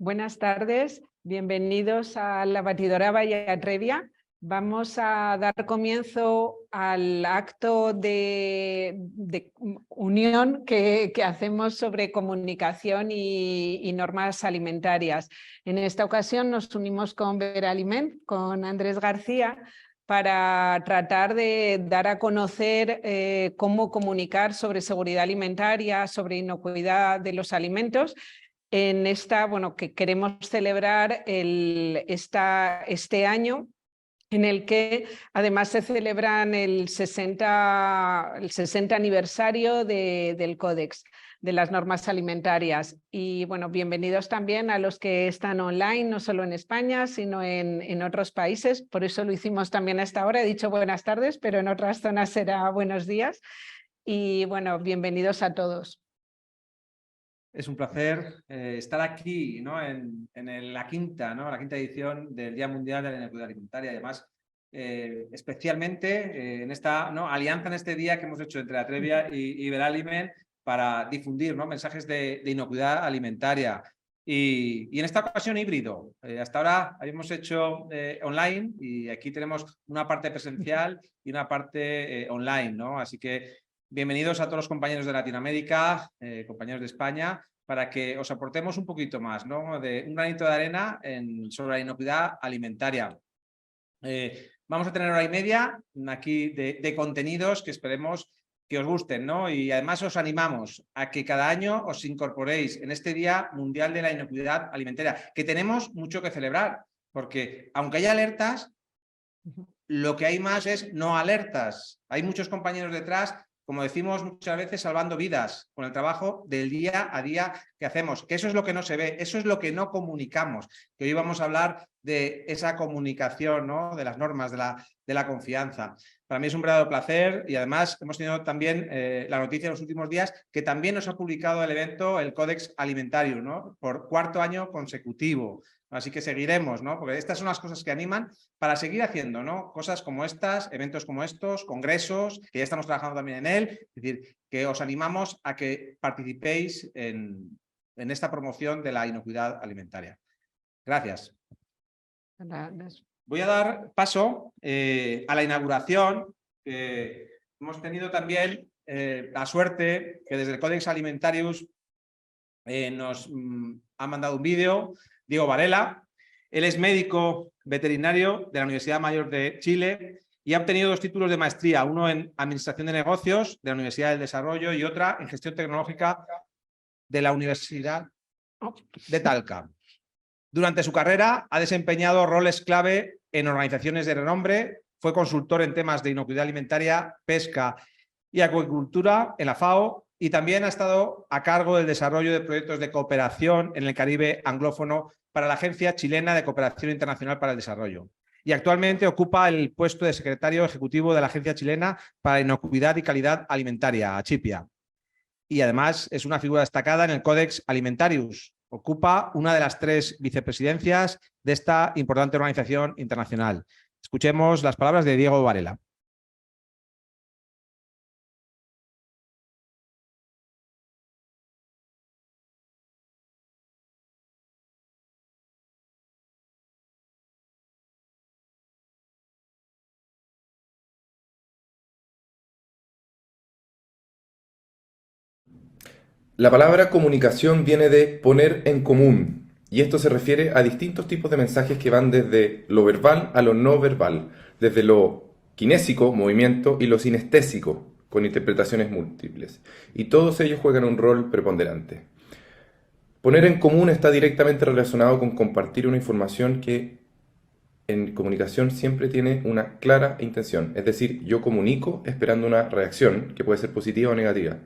Buenas tardes, bienvenidos a la batidora Bahía Trevia. Vamos a dar comienzo al acto de unión que hacemos sobre comunicación y normas alimentarias. En esta ocasión nos unimos con Veraliment, con Andrés García, para tratar de dar a conocer cómo comunicar sobre seguridad alimentaria, sobre inocuidad de los alimentos, en que queremos celebrar este año, en el que además se celebran el 60 aniversario del Códex de las normas alimentarias. Y bueno, bienvenidos también a los que están online, no solo en España, sino en otros países. Por eso lo hicimos también a esta hora. He dicho buenas tardes, pero en otras zonas será buenos días. Y bueno, bienvenidos a todos. Es un placer estar aquí, ¿no? en la quinta edición del Día Mundial de la Inocuidad Alimentaria. Además, especialmente en esta alianza en este día que hemos hecho entre Atrevia y Veraliment para difundir mensajes de inocuidad alimentaria. Y en esta ocasión híbrido. Hasta ahora habíamos hecho online y aquí tenemos una parte presencial y una parte online, ¿no? Así que bienvenidos a todos los compañeros de Latinoamérica, compañeros de España, para que os aportemos un poquito más, ¿no? De un granito de arena sobre la inocuidad alimentaria. Vamos a tener hora y media aquí de contenidos que esperemos que os gusten, ¿no? Y además os animamos a que cada año os incorporéis en este Día Mundial de la Inocuidad Alimentaria, que tenemos mucho que celebrar, porque aunque haya alertas, lo que hay más es no alertas. Hay muchos compañeros detrás, como decimos muchas veces, salvando vidas con el trabajo del día a día que hacemos, que eso es lo que no se ve, eso es lo que no comunicamos, que hoy vamos a hablar de esa comunicación, ¿no? De las normas, de la confianza. Para mí es un verdadero placer y además hemos tenido también la noticia en los últimos días que también nos ha publicado el evento, el Códex Alimentarius, ¿no? Por cuarto año consecutivo. Así que seguiremos, ¿no? Porque estas son las cosas que animan para seguir haciendo, ¿no? Cosas como estas, eventos como estos, congresos, que ya estamos trabajando también en él. Es decir, que os animamos a que participéis en esta promoción de la inocuidad alimentaria. Gracias. Voy a dar paso a la inauguración. Hemos tenido también la suerte que desde el Códex Alimentarius nos ha mandado un vídeo Diego Varela. Él es médico veterinario de la Universidad Mayor de Chile y ha obtenido 2 títulos de maestría, uno en Administración de Negocios de la Universidad del Desarrollo y otra en Gestión Tecnológica de la Universidad de Talca. Durante su carrera ha desempeñado roles clave en organizaciones de renombre, fue consultor en temas de inocuidad alimentaria, pesca y acuicultura en la FAO y también ha estado a cargo del desarrollo de proyectos de cooperación en el Caribe anglófono para la Agencia Chilena de Cooperación Internacional para el Desarrollo. Y actualmente ocupa el puesto de secretario ejecutivo de la Agencia Chilena para la Inocuidad y Calidad Alimentaria, ACHIPIA. Y además es una figura destacada en el Códex Alimentarius. Ocupa una de las 3 vicepresidencias de esta importante organización internacional. Escuchemos las palabras de Diego Varela. La palabra comunicación viene de poner en común, y esto se refiere a distintos tipos de mensajes que van desde lo verbal a lo no verbal, desde lo kinésico, movimiento, y lo sinestésico, con interpretaciones múltiples, y todos ellos juegan un rol preponderante. Poner en común está directamente relacionado con compartir una información que en comunicación siempre tiene una clara intención, es decir, yo comunico esperando una reacción que puede ser positiva o negativa.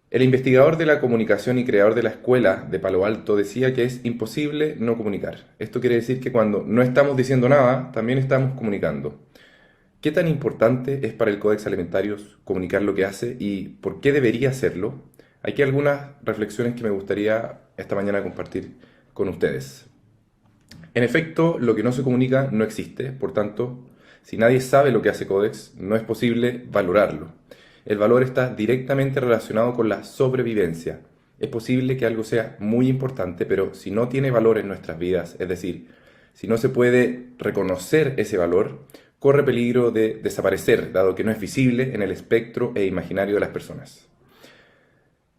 El investigador de la comunicación y creador de la escuela de Palo Alto decía que es imposible no comunicar. Esto quiere decir que cuando no estamos diciendo nada, también estamos comunicando. ¿Qué tan importante es para el Códex Alimentarius comunicar lo que hace y por qué debería hacerlo? Aquí algunas reflexiones que me gustaría esta mañana compartir con ustedes. En efecto, lo que no se comunica no existe, por tanto, si nadie sabe lo que hace Códex, no es posible valorarlo. El valor está directamente relacionado con la sobrevivencia. Es posible que algo sea muy importante, pero si no tiene valor en nuestras vidas, es decir, si no se puede reconocer ese valor, corre peligro de desaparecer, dado que no es visible en el espectro e imaginario de las personas.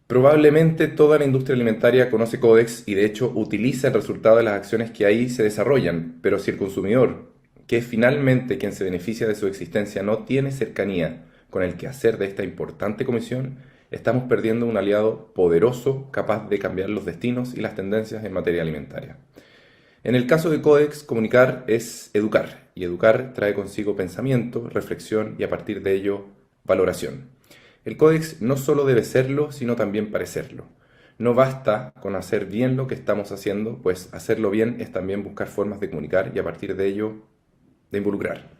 Probablemente toda la industria alimentaria conoce Codex y de hecho utiliza el resultado de las acciones que ahí se desarrollan, pero si el consumidor, que es finalmente quien se beneficia de su existencia, no tiene cercanía con el quehacer de esta importante comisión, estamos perdiendo un aliado poderoso capaz de cambiar los destinos y las tendencias en materia alimentaria. En el caso de Codex, comunicar es educar, y educar trae consigo pensamiento, reflexión y a partir de ello, valoración. El Codex no solo debe serlo, sino también parecerlo. No basta con hacer bien lo que estamos haciendo, pues hacerlo bien es también buscar formas de comunicar y a partir de ello, de involucrar.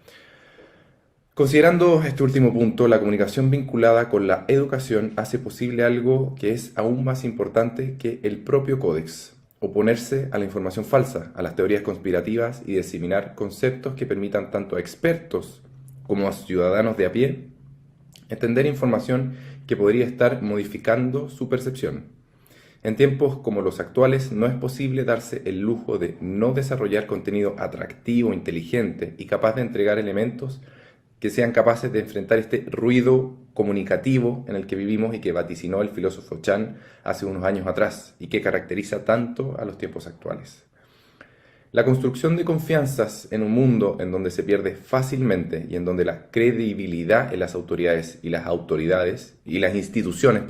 Considerando este último punto, la comunicación vinculada con la educación hace posible algo que es aún más importante que el propio Codex: oponerse a la información falsa, a las teorías conspirativas y diseminar conceptos que permitan tanto a expertos como a ciudadanos de a pie entender información que podría estar modificando su percepción. En tiempos como los actuales no es posible darse el lujo de no desarrollar contenido atractivo, inteligente y capaz de entregar elementos que sean capaces de enfrentar este ruido comunicativo en el que vivimos y que vaticinó el filósofo Chan hace unos años atrás y que caracteriza tanto a los tiempos actuales. La construcción de confianzas en un mundo en donde se pierde fácilmente y en donde la credibilidad en las autoridades y las instituciones,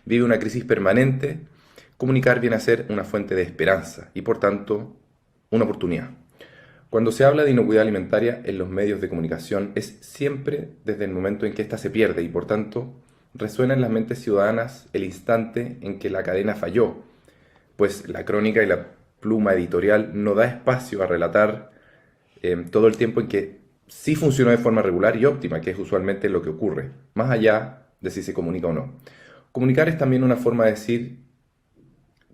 vive una crisis permanente, comunicar viene a ser una fuente de esperanza y por tanto una oportunidad. Cuando se habla de inocuidad alimentaria en los medios de comunicación es siempre desde el momento en que ésta se pierde y por tanto resuena en las mentes ciudadanas el instante en que la cadena falló, pues la crónica y la pluma editorial no da espacio a relatar todo el tiempo en que sí funcionó de forma regular y óptima, que es usualmente lo que ocurre, más allá de si se comunica o no. Comunicar es también una forma de decir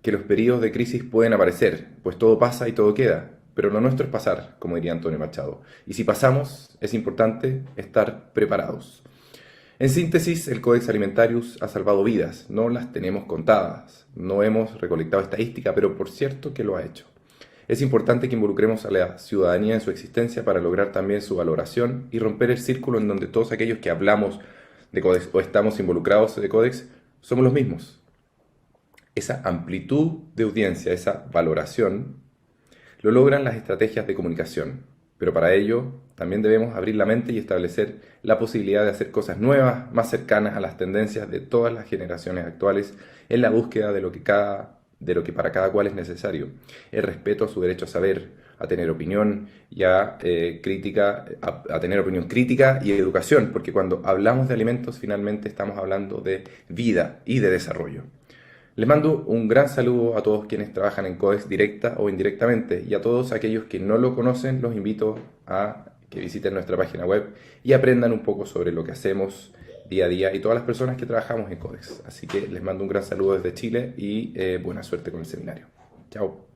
que los periodos de crisis pueden aparecer, pues todo pasa y todo queda, pero lo nuestro es pasar, como diría Antonio Machado. Y si pasamos, es importante estar preparados. En síntesis, el Codex Alimentarius ha salvado vidas, no las tenemos contadas, no hemos recolectado estadística, pero por cierto que lo ha hecho. Es importante que involucremos a la ciudadanía en su existencia para lograr también su valoración y romper el círculo en donde todos aquellos que hablamos de Codex o estamos involucrados de Codex somos los mismos. Esa amplitud de audiencia, esa valoración, lo logran las estrategias de comunicación, pero para ello también debemos abrir la mente y establecer la posibilidad de hacer cosas nuevas, más cercanas a las tendencias de todas las generaciones actuales en la búsqueda de lo que para cada cual es necesario. El respeto a su derecho a saber, a tener opinión y a tener opinión crítica y educación, porque cuando hablamos de alimentos finalmente estamos hablando de vida y de desarrollo. Les mando un gran saludo a todos quienes trabajan en Codex directa o indirectamente y a todos aquellos que no lo conocen los invito a que visiten nuestra página web y aprendan un poco sobre lo que hacemos día a día y todas las personas que trabajamos en Codex. Así que les mando un gran saludo desde Chile y buena suerte con el seminario. Chao.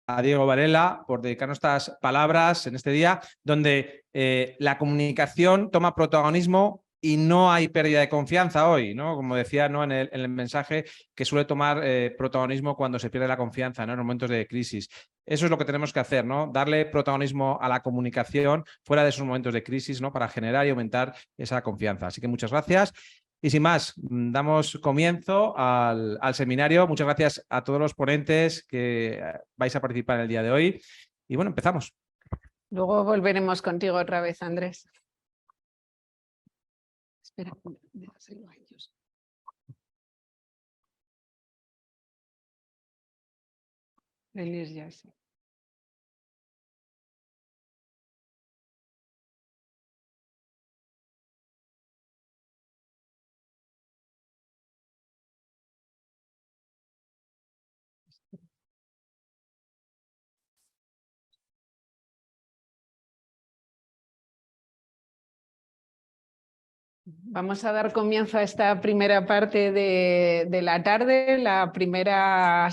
A Diego Varela por dedicarnos estas palabras en este día donde la comunicación toma protagonismo y no hay pérdida de confianza hoy, ¿no? Como decía, ¿no? en el mensaje, que suele tomar protagonismo cuando se pierde la confianza, ¿no? En momentos de crisis. Eso es lo que tenemos que hacer, ¿no? Darle protagonismo a la comunicación fuera de esos momentos de crisis, ¿no? Para generar y aumentar esa confianza. Así que muchas gracias. Y sin más, damos comienzo al seminario. Muchas gracias a todos los ponentes que vais a participar en el día de hoy. Y bueno, empezamos. Luego volveremos contigo otra vez, Andrés. Espera, déjaselo a ellos. Venir ya, sí. Vamos a dar comienzo a esta primera parte de la tarde, la primera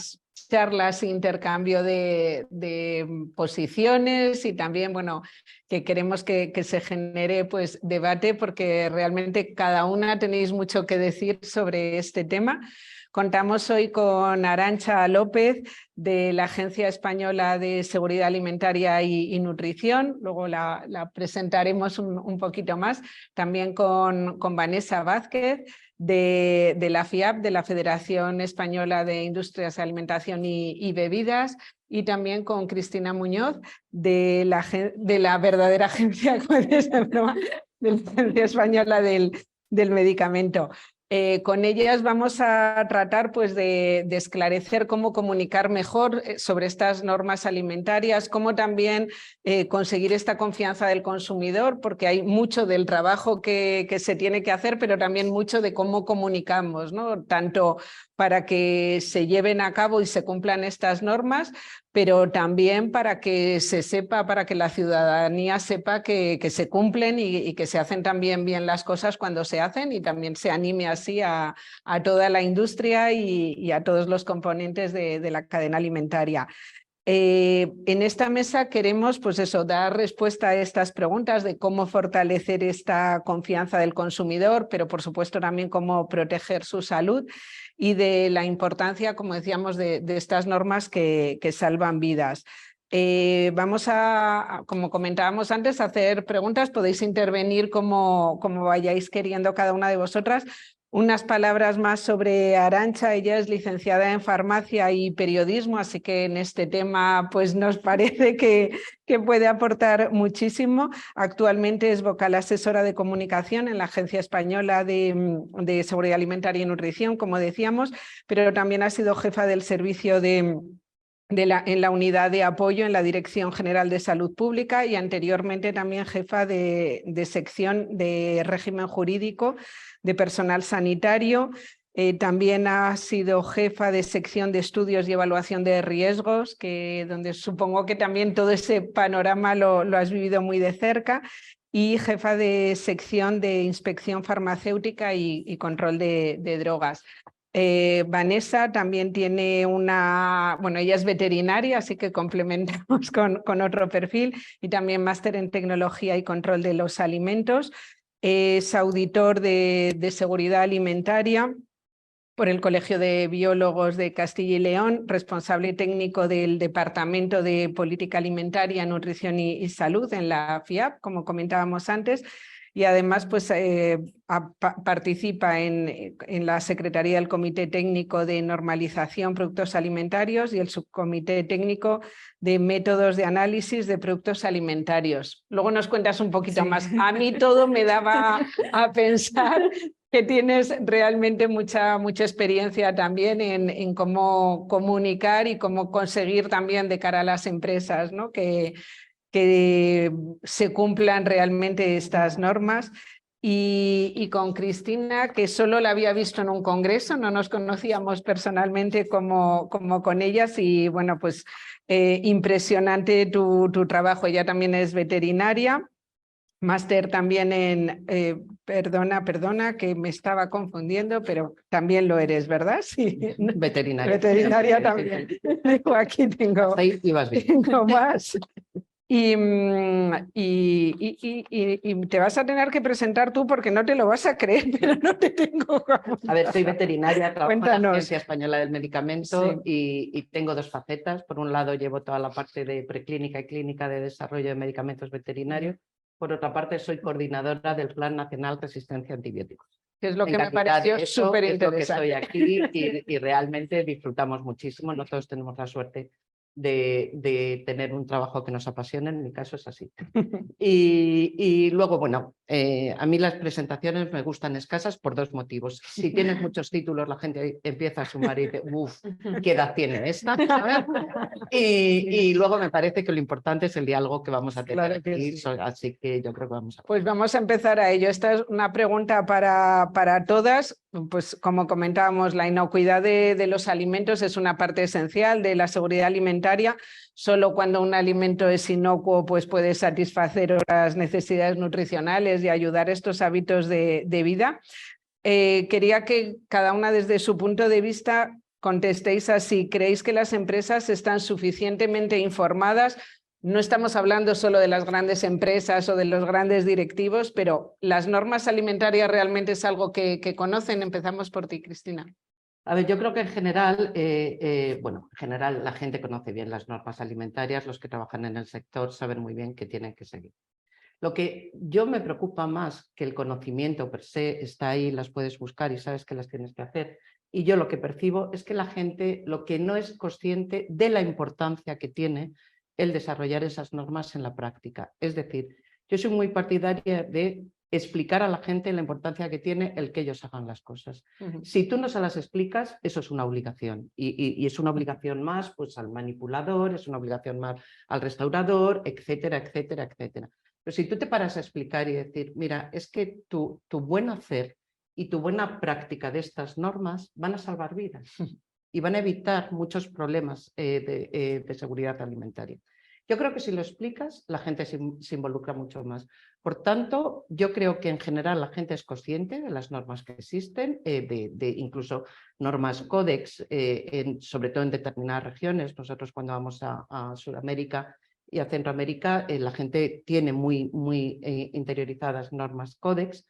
charlas, intercambio de posiciones y también, bueno, que queremos que se genere pues debate porque realmente cada una tenéis mucho que decir sobre este tema. Contamos hoy con Arantxa López de la Agencia Española de Seguridad Alimentaria y Nutrición, luego la presentaremos un poquito más, también con Vanessa Vázquez de la FIAB, de la Federación Española de Industrias de Alimentación y Bebidas, y también con Cristina Muñoz de la verdadera agencia, de la Agencia Española del Medicamento. Con ellas vamos a tratar pues, de esclarecer cómo comunicar mejor sobre estas normas alimentarias, cómo también conseguir esta confianza del consumidor, porque hay mucho del trabajo que se tiene que hacer, pero también mucho de cómo comunicamos, ¿no? Tanto para que se lleven a cabo y se cumplan estas normas, pero también para que se sepa, para que la ciudadanía sepa que se cumplen y que se hacen también bien las cosas cuando se hacen y también se anime así a toda la industria y a todos los componentes de la cadena alimentaria. En esta mesa queremos pues eso, dar respuesta a estas preguntas de cómo fortalecer esta confianza del consumidor, pero por supuesto también cómo proteger su salud y de la importancia, como decíamos, de estas normas que salvan vidas. Vamos a, como comentábamos antes, a hacer preguntas. Podéis intervenir como vayáis queriendo cada una de vosotras. Unas palabras más sobre Arantxa. Ella es licenciada en farmacia y periodismo, así que en este tema pues nos parece que puede aportar muchísimo. Actualmente es vocal asesora de comunicación en la Agencia Española de Seguridad Alimentaria y Nutrición, como decíamos, pero también ha sido jefa del servicio en la unidad de apoyo en la Dirección General de Salud Pública y anteriormente también jefa de sección de régimen jurídico de personal sanitario. También ha sido jefa de sección de estudios y evaluación de riesgos, donde supongo que también todo ese panorama lo has vivido muy de cerca, y jefa de sección de inspección farmacéutica y control de drogas. Vanessa también tiene ella es veterinaria, así que complementamos con otro perfil, y también máster en tecnología y control de los alimentos. Es auditor de seguridad alimentaria por el Colegio de Biólogos de Castilla y León, responsable técnico del Departamento de Política Alimentaria, Nutrición y Salud en la FIAB, como comentábamos antes, y además pues, participa en la Secretaría del Comité Técnico de Normalización Productos Alimentarios y el Subcomité Técnico de Métodos de Análisis de Productos Alimentarios. Luego nos cuentas un poquito más. A mí todo me daba a pensar que tienes realmente mucha experiencia también en cómo comunicar y cómo conseguir también de cara a las empresas, ¿no? que se cumplan realmente estas normas. Y con Cristina, que solo la había visto en un congreso, no nos conocíamos personalmente como con ellas, y bueno, pues impresionante tu trabajo. Ella también es veterinaria, máster también en, perdona que me estaba confundiendo, pero también lo eres, ¿verdad? Sí. Veterinaria. Veterinaria también. Aquí tengo más. Y te vas a tener que presentar tú porque no te lo vas a creer, pero no te tengo. A ver, soy veterinaria, trabajo en la Cuéntanos. Agencia Española del Medicamento, Sí. y tengo dos facetas. Por un lado, llevo toda la parte de preclínica y clínica de desarrollo de medicamentos veterinarios. Por otra parte, soy coordinadora del Plan Nacional Resistencia a Antibióticos. Que es lo que me pareció súper interesante. Estoy aquí y realmente disfrutamos muchísimo. No todos tenemos la suerte de tener un trabajo que nos apasione, en mi caso es así. Y luego, bueno, a mí las presentaciones me gustan escasas por dos motivos. Si tienes muchos títulos, la gente empieza a sumar y dice, uff, ¿qué edad tiene esta? Y luego me parece que lo importante es el diálogo que vamos a tener. Claro que aquí, sí. Así que yo creo que vamos a... Pues vamos a empezar a ello. Esta es una pregunta para todas. Pues como comentábamos, la inocuidad de los alimentos es una parte esencial de la seguridad alimentaria. Solo cuando un alimento es inocuo pues puede satisfacer las necesidades nutricionales y ayudar a estos hábitos de vida. Quería que cada una desde su punto de vista contestéis así. ¿Creéis que las empresas están suficientemente informadas? No estamos hablando solo de las grandes empresas o de los grandes directivos, pero ¿las normas alimentarias realmente es algo que conocen? Empezamos por ti, Cristina. A ver, yo creo que en general, en general la gente conoce bien las normas alimentarias, los que trabajan en el sector saben muy bien que tienen que seguir. Lo que yo me preocupa más que el conocimiento per se está ahí, las puedes buscar y sabes que las tienes que hacer. Y yo lo que percibo es que la gente lo que no es consciente de la importancia que tiene el desarrollar esas normas en la práctica. Es decir, yo soy muy partidaria de explicar a la gente la importancia que tiene el que ellos hagan las cosas. Si tú no se las explicas, eso es una obligación. Y es una obligación más pues, al manipulador, es una obligación más al restaurador, etcétera, etcétera, etcétera. Pero si tú te paras a explicar y decir, mira, es que tu buen hacer y tu buena práctica de estas normas van a salvar vidas y van a evitar muchos problemas de seguridad alimentaria. Yo creo que si lo explicas, la gente se involucra mucho más. Por tanto, yo creo que en general la gente es consciente de las normas que existen, de incluso normas códex, sobre todo en determinadas regiones. Nosotros cuando vamos a Sudamérica y a Centroamérica, la gente tiene muy interiorizadas normas códex.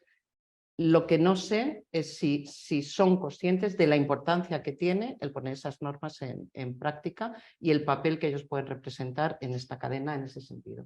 Lo que no sé es si son conscientes de la importancia que tiene el poner esas normas en práctica y el papel que ellos pueden representar en esta cadena en ese sentido.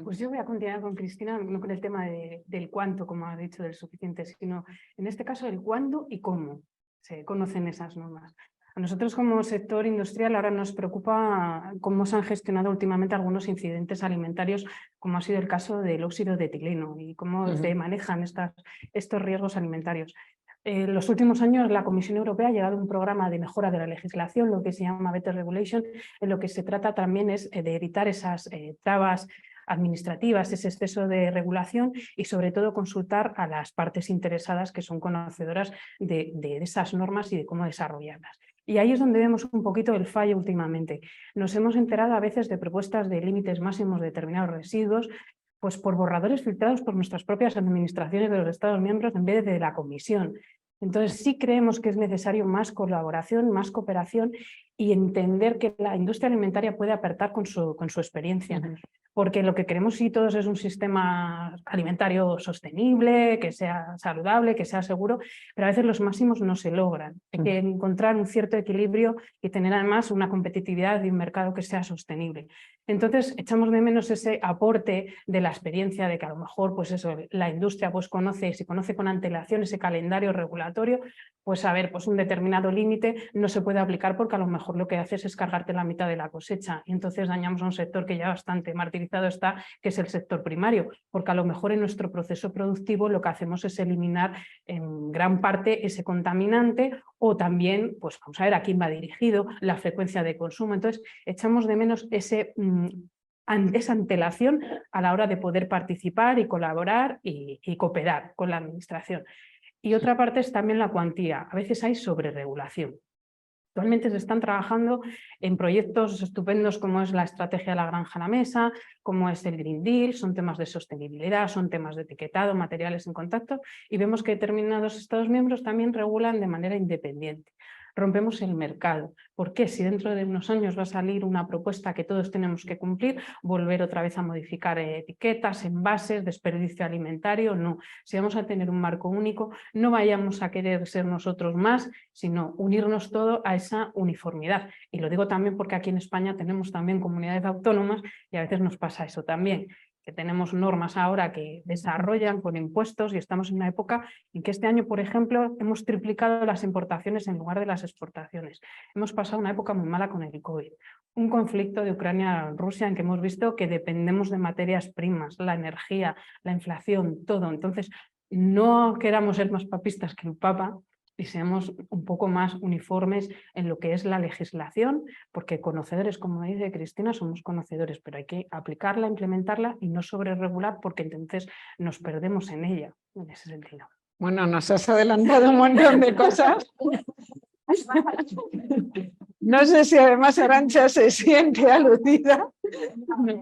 Pues yo voy a continuar con Cristina, no con el tema del cuánto, como ha dicho, del suficiente, sino en este caso el cuándo y cómo se conocen esas normas. A nosotros como sector industrial ahora nos preocupa cómo se han gestionado últimamente algunos incidentes alimentarios, como ha sido el caso del óxido de etileno y cómo se manejan estos riesgos alimentarios. En los últimos años la Comisión Europea ha llegado a un programa de mejora de la legislación, lo que se llama Better Regulation, en lo que se trata también es de evitar esas trabas administrativas, ese exceso de regulación y sobre todo consultar a las partes interesadas que son conocedoras de esas normas y de cómo desarrollarlas. Y ahí es donde vemos un poquito el fallo últimamente. Nos hemos enterado a veces de propuestas de límites máximos de determinados residuos, pues por borradores filtrados por nuestras propias administraciones de los Estados miembros en vez de la Comisión. Entonces sí creemos que es necesario más colaboración, más cooperación y entender que la industria alimentaria puede aportar con su experiencia. Porque lo que queremos sí todos es un sistema alimentario sostenible, que sea saludable, que sea seguro, pero a veces los máximos no se logran. Hay que encontrar un cierto equilibrio y tener además una competitividad de un mercado que sea sostenible. Entonces echamos de menos ese aporte de la experiencia de que a lo mejor pues eso, la industria pues si conoce con antelación ese calendario regulatorio, pues a ver, pues un determinado límite no se puede aplicar porque a lo mejor lo que haces es cargarte la mitad de la cosecha y entonces dañamos a un sector que ya bastante martirizado está, que es el sector primario, porque a lo mejor en nuestro proceso productivo lo que hacemos es eliminar en gran parte ese contaminante o también, pues vamos a ver a quién va dirigido, la frecuencia de consumo. Entonces echamos de menos esa antelación a la hora de poder participar y colaborar y cooperar con la administración. Y otra parte es también la cuantía. A veces hay sobreregulación. Actualmente se están trabajando en proyectos estupendos como es la estrategia de la granja a la mesa, como es el Green Deal, son temas de sostenibilidad, son temas de etiquetado, materiales en contacto y vemos que determinados Estados miembros también regulan de manera independiente. Rompemos el mercado. ¿Por qué? Si dentro de unos años va a salir una propuesta que todos tenemos que cumplir, volver otra vez a modificar etiquetas, envases, desperdicio alimentario, no. Si vamos a tener un marco único, no vayamos a querer ser nosotros más, sino unirnos todo a esa uniformidad. Y lo digo también porque aquí en España tenemos también comunidades autónomas y a veces nos pasa eso también, que tenemos normas ahora que desarrollan con impuestos y estamos en una época en que este año, por ejemplo, hemos triplicado las importaciones en lugar de las exportaciones. Hemos pasado una época muy mala con el COVID. Un conflicto de Ucrania-Rusia en que hemos visto que dependemos de materias primas, la energía, la inflación, todo. Entonces, no queramos ser más papistas que el Papa y seamos un poco más uniformes en lo que es la legislación, porque conocedores, como dice Cristina, somos conocedores, pero hay que aplicarla, implementarla y no sobreregular porque entonces nos perdemos en ella, en ese sentido. Bueno, nos has adelantado un montón de cosas. No sé si además Arantxa se siente aludida.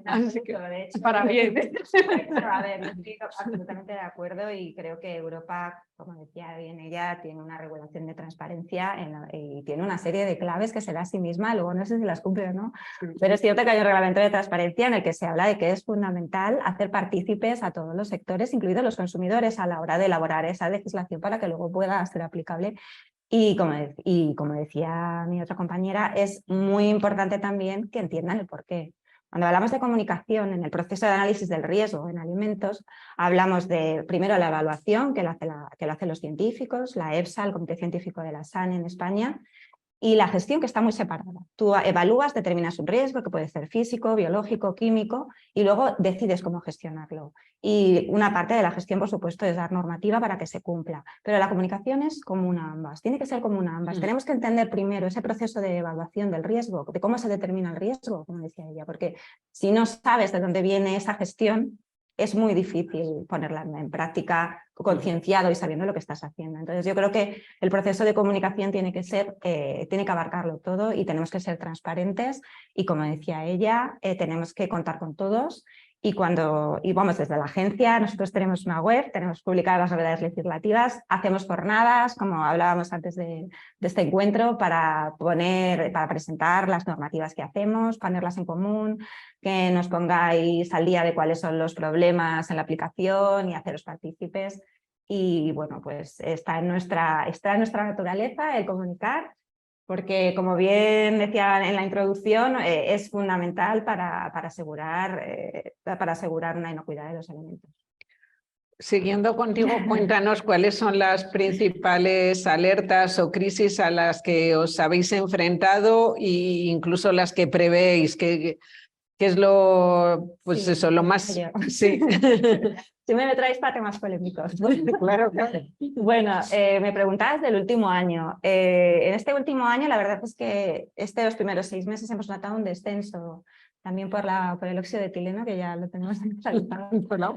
Así que, De hecho, para bien. pero, a ver, yo estoy absolutamente de acuerdo y creo que Europa, como decía bien ella, tiene una regulación de transparencia y tiene una serie de claves que se da a sí misma, luego no sé si las cumple o no, pero es cierto que hay un reglamento de transparencia en el que se habla de que es fundamental hacer partícipes a todos los sectores, incluidos los consumidores, a la hora de elaborar esa legislación para que luego pueda ser aplicable. Y como decía mi otra compañera, es muy importante también que entiendan el porqué. Cuando hablamos de comunicación en el proceso de análisis del riesgo en alimentos, hablamos de, primero, la evaluación que lo hacen los científicos, la EFSA, el Comité Científico de la SAN en España, y la gestión que está muy separada. Tú evalúas, determinas un riesgo que puede ser físico, biológico, químico y luego decides cómo gestionarlo. Y una parte de la gestión, por supuesto, es dar normativa para que se cumpla. Pero la comunicación es común a ambas, tiene que ser común a ambas. Tenemos que entender primero ese proceso de evaluación del riesgo, de cómo se determina el riesgo, como decía ella, porque si no sabes de dónde viene esa gestión, es muy difícil ponerla en práctica concienciado y sabiendo lo que estás haciendo. Entonces yo creo que el proceso de comunicación tiene que abarcarlo todo y tenemos que ser transparentes y, como decía ella, tenemos que contar con todos y vamos desde la agencia, nosotros tenemos una web, tenemos publicadas las novedades legislativas, hacemos jornadas, como hablábamos antes de este encuentro, para presentar las normativas que hacemos, ponerlas en común, que nos pongáis al día de cuáles son los problemas en la aplicación y haceros partícipes. Y bueno, pues está en nuestra naturaleza el comunicar, porque como bien decía en la introducción, es fundamental para asegurar una inocuidad de los alimentos. Siguiendo contigo, cuéntanos cuáles son las principales alertas o crisis a las que os habéis enfrentado e incluso las que prevéis, que es lo, pues Sí, eso, lo más... yo. Sí. Si me traéis para temas polémicos. Claro, claro. Bueno, me preguntabas del último año. En este último año, la verdad es que los primeros 6 meses hemos notado un descenso, también por el óxido de etileno, que ya lo tenemos controlado.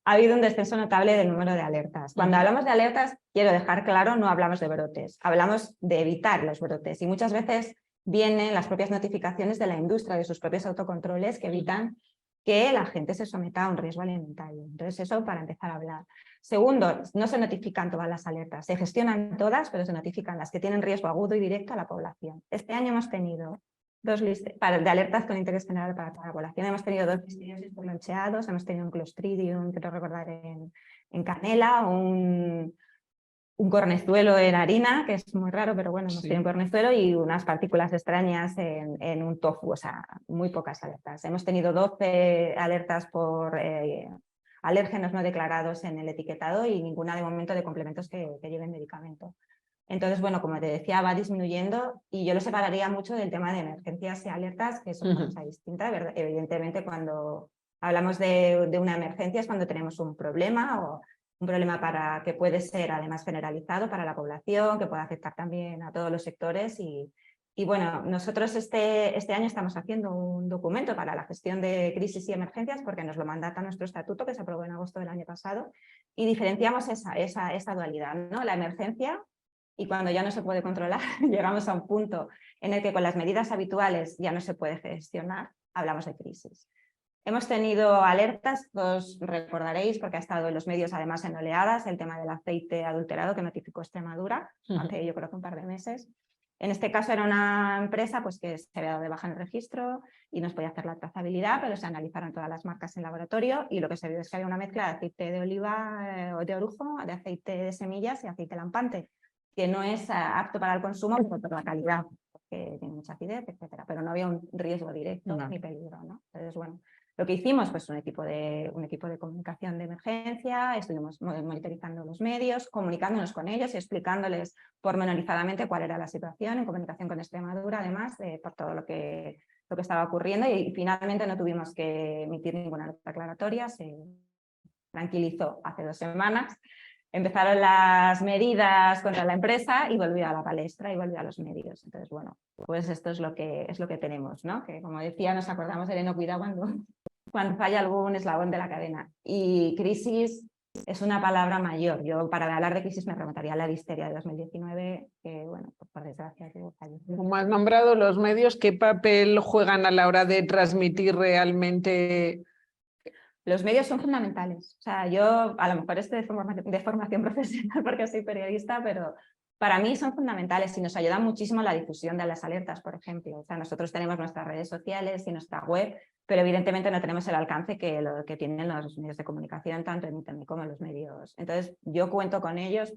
Ha habido un descenso notable del número de alertas. Cuando hablamos de alertas, quiero dejar claro, no hablamos de brotes, hablamos de evitar los brotes. Y muchas veces vienen las propias notificaciones de la industria, de sus propios autocontroles, que evitan que la gente se someta a un riesgo alimentario. Entonces, eso para empezar a hablar. Segundo, no se notifican todas las alertas, se gestionan todas, pero se notifican las que tienen riesgo agudo y directo a la población. Este año hemos tenido 2 listas de alertas con interés general para toda la población. Hemos tenido 2 listeriosis por loncheados, hemos tenido un Clostridium, quiero recordar, en canela, un cornezuelo en harina, que es muy raro, pero bueno, hemos tenido un cornezuelo y unas partículas extrañas en un tofu, o sea, muy pocas alertas. Hemos tenido 12 alertas por alérgenos no declarados en el etiquetado y ninguna de momento de complementos que lleven medicamento. Entonces, bueno, como te decía, va disminuyendo y yo lo separaría mucho del tema de emergencias y alertas, que es una cosa distinta. Evidentemente, cuando hablamos de una emergencia es cuando tenemos un problema o un problema que puede ser además generalizado para la población, que puede afectar también a todos los sectores y bueno, nosotros este año estamos haciendo un documento para la gestión de crisis y emergencias porque nos lo mandata nuestro estatuto que se aprobó en agosto del año pasado y diferenciamos esa dualidad, ¿no? La emergencia y cuando ya no se puede controlar, llegamos a un punto en el que con las medidas habituales ya no se puede gestionar, hablamos de crisis. Hemos tenido alertas, os recordaréis, porque ha estado en los medios además en oleadas, el tema del aceite adulterado que notificó Extremadura hace yo creo que un par de meses. En este caso era una empresa pues, que se había dado de baja en el registro y nos podía hacer la trazabilidad, pero se analizaron todas las marcas en laboratorio y lo que se vio es que había una mezcla de aceite de oliva o de orujo, de aceite de semillas y aceite lampante, que no es apto para el consumo por la calidad, porque tiene mucha acidez, etcétera, pero no había un riesgo directo ni peligro, ¿no? Entonces, bueno, lo que hicimos, pues un equipo de comunicación de emergencia, estuvimos monitorizando los medios, comunicándonos con ellos y explicándoles pormenorizadamente cuál era la situación, en comunicación con Extremadura, además, por todo lo que estaba ocurriendo y finalmente no tuvimos que emitir ninguna nota aclaratoria, se tranquilizó hace 2 semanas. Empezaron las medidas contra la empresa y volvió a la palestra y volvió a los medios. Entonces, bueno, pues esto es lo que tenemos, ¿no? Que como decía, nos acordamos de la inocuidad cuando falla algún eslabón de la cadena. Y crisis, es una palabra mayor. Yo para hablar de crisis me remontaría a la listeria de 2019, que bueno, pues por desgracia tuvo fallecido. Como has nombrado los medios, ¿qué papel juegan a la hora de transmitir realmente? Los medios son fundamentales. O sea, yo a lo mejor estoy de formación profesional porque soy periodista, pero para mí son fundamentales y nos ayudan muchísimo la difusión de las alertas, por ejemplo. O sea, nosotros tenemos nuestras redes sociales y nuestra web, pero evidentemente no tenemos el alcance que tienen los medios de comunicación, tanto en Internet como en los medios. Entonces, yo cuento con ellos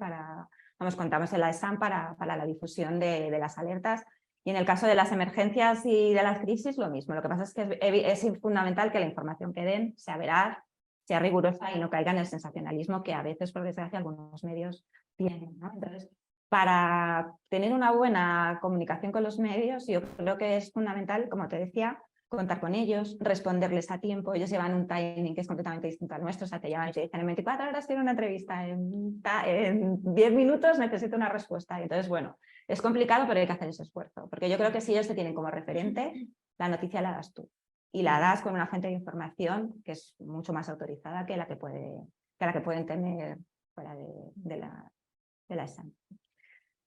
contamos en la ESAM para la difusión de las alertas. Y en el caso de las emergencias y de las crisis, lo mismo. Lo que pasa es que es fundamental que la información que den sea veraz, sea rigurosa y no caiga en el sensacionalismo que a veces, por desgracia, algunos medios tienen, ¿no? Entonces, para tener una buena comunicación con los medios, yo creo que es fundamental, como te decía, contar con ellos, responderles a tiempo. Ellos llevan un timing que es completamente distinto al nuestro. O sea, te llaman y te dicen en 24 horas quiero una entrevista, en 10 minutos necesito una respuesta. Y entonces, bueno, es complicado, pero hay que hacer ese esfuerzo. Porque yo creo que si ellos te tienen como referente, la noticia la das tú. Y la das con una fuente de información que es mucho más autorizada que la que pueden tener fuera de la ESAM.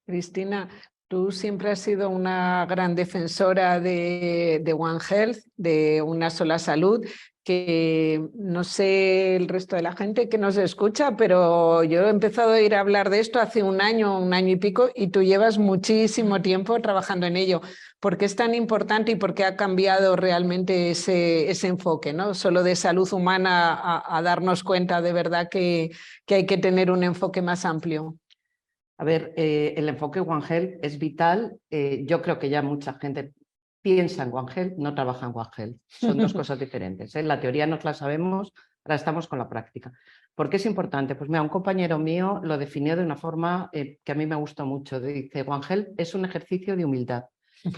Cristina, tú siempre has sido una gran defensora de One Health, de una sola salud, que no sé el resto de la gente que nos escucha, pero yo he empezado a ir a hablar de esto hace un año y pico, y tú llevas muchísimo tiempo trabajando en ello. ¿Por qué es tan importante y por qué ha cambiado realmente ese enfoque, ¿no? Solo de salud humana a darnos cuenta de verdad que hay que tener un enfoque más amplio? A ver, el enfoque One Health es vital. Yo creo que ya mucha gente piensa en One Health, no trabaja en One Health. Son dos cosas diferentes. La teoría nos la sabemos, ahora estamos con la práctica. ¿Por qué es importante? Pues mira, un compañero mío lo definió de una forma que a mí me gustó mucho. Dice, One Health es un ejercicio de humildad.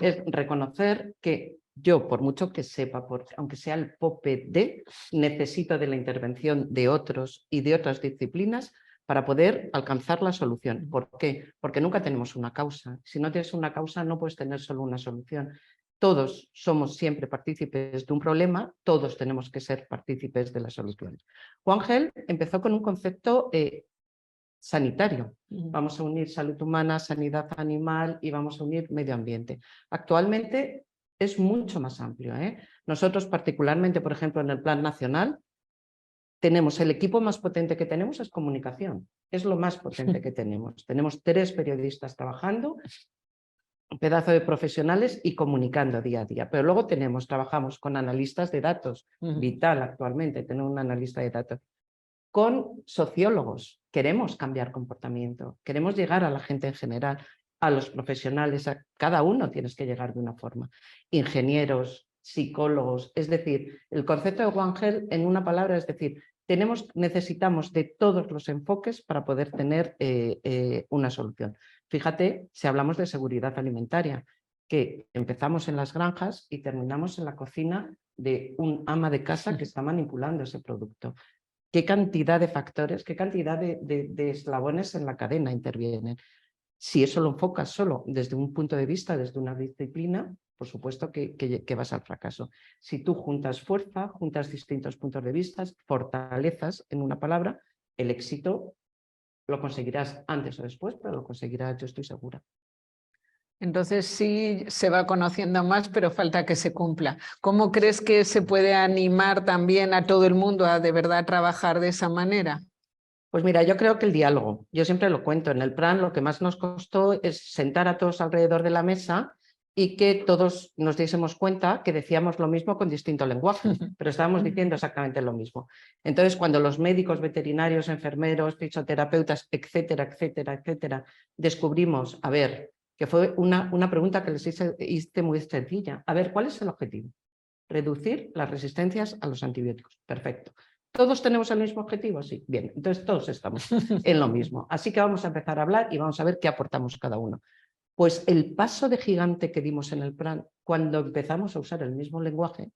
Es reconocer que yo, por mucho que sepa, aunque sea el pope necesito de la intervención de otros y de otras disciplinas para poder alcanzar la solución. ¿Por qué? Porque nunca tenemos una causa. Si no tienes una causa, no puedes tener solo una solución. Todos somos siempre partícipes de un problema, todos tenemos que ser partícipes de la solución. One Health empezó con un concepto sanitario. Vamos a unir salud humana, sanidad animal y vamos a unir medio ambiente. Actualmente es mucho más amplio, ¿eh? Nosotros particularmente, por ejemplo, en el Plan Nacional, tenemos el equipo más potente que tenemos es comunicación, es lo más potente que tenemos. Tenemos 3 periodistas trabajando, un pedazo de profesionales y comunicando día a día. Pero luego trabajamos con analistas de datos, vital actualmente tener un analista de datos, con sociólogos. Queremos cambiar comportamiento, queremos llegar a la gente en general, a los profesionales, a cada uno tienes que llegar de una forma. Ingenieros, psicólogos, es decir, el concepto de One Health en una palabra, es decir, necesitamos de todos los enfoques para poder tener una solución. Fíjate, si hablamos de seguridad alimentaria, que empezamos en las granjas y terminamos en la cocina de un ama de casa que está manipulando ese producto. ¿Qué cantidad de factores, qué cantidad de eslabones en la cadena intervienen? Si eso lo enfocas solo desde un punto de vista, desde una disciplina, por supuesto que vas al fracaso. Si tú juntas fuerza, juntas distintos puntos de vista, fortalezas en una palabra, el éxito lo conseguirás antes o después, pero lo conseguirás, yo estoy segura. Entonces sí se va conociendo más, pero falta que se cumpla. ¿Cómo crees que se puede animar también a todo el mundo a de verdad trabajar de esa manera? Pues mira, yo creo que el diálogo, yo siempre lo cuento, en el plan lo que más nos costó es sentar a todos alrededor de la mesa y que todos nos diésemos cuenta que decíamos lo mismo con distinto lenguaje, pero estábamos diciendo exactamente lo mismo. Entonces, cuando los médicos, veterinarios, enfermeros, fisioterapeutas, etcétera, etcétera, etcétera, descubrimos, a ver, que fue una pregunta que les hice muy sencilla, a ver, ¿cuál es el objetivo? Reducir las resistencias a los antibióticos. Perfecto. ¿Todos tenemos el mismo objetivo? Sí. Bien, entonces todos estamos en lo mismo. Así que vamos a empezar a hablar y vamos a ver qué aportamos cada uno. Pues el paso de gigante que dimos en el plan cuando empezamos a usar el mismo lenguaje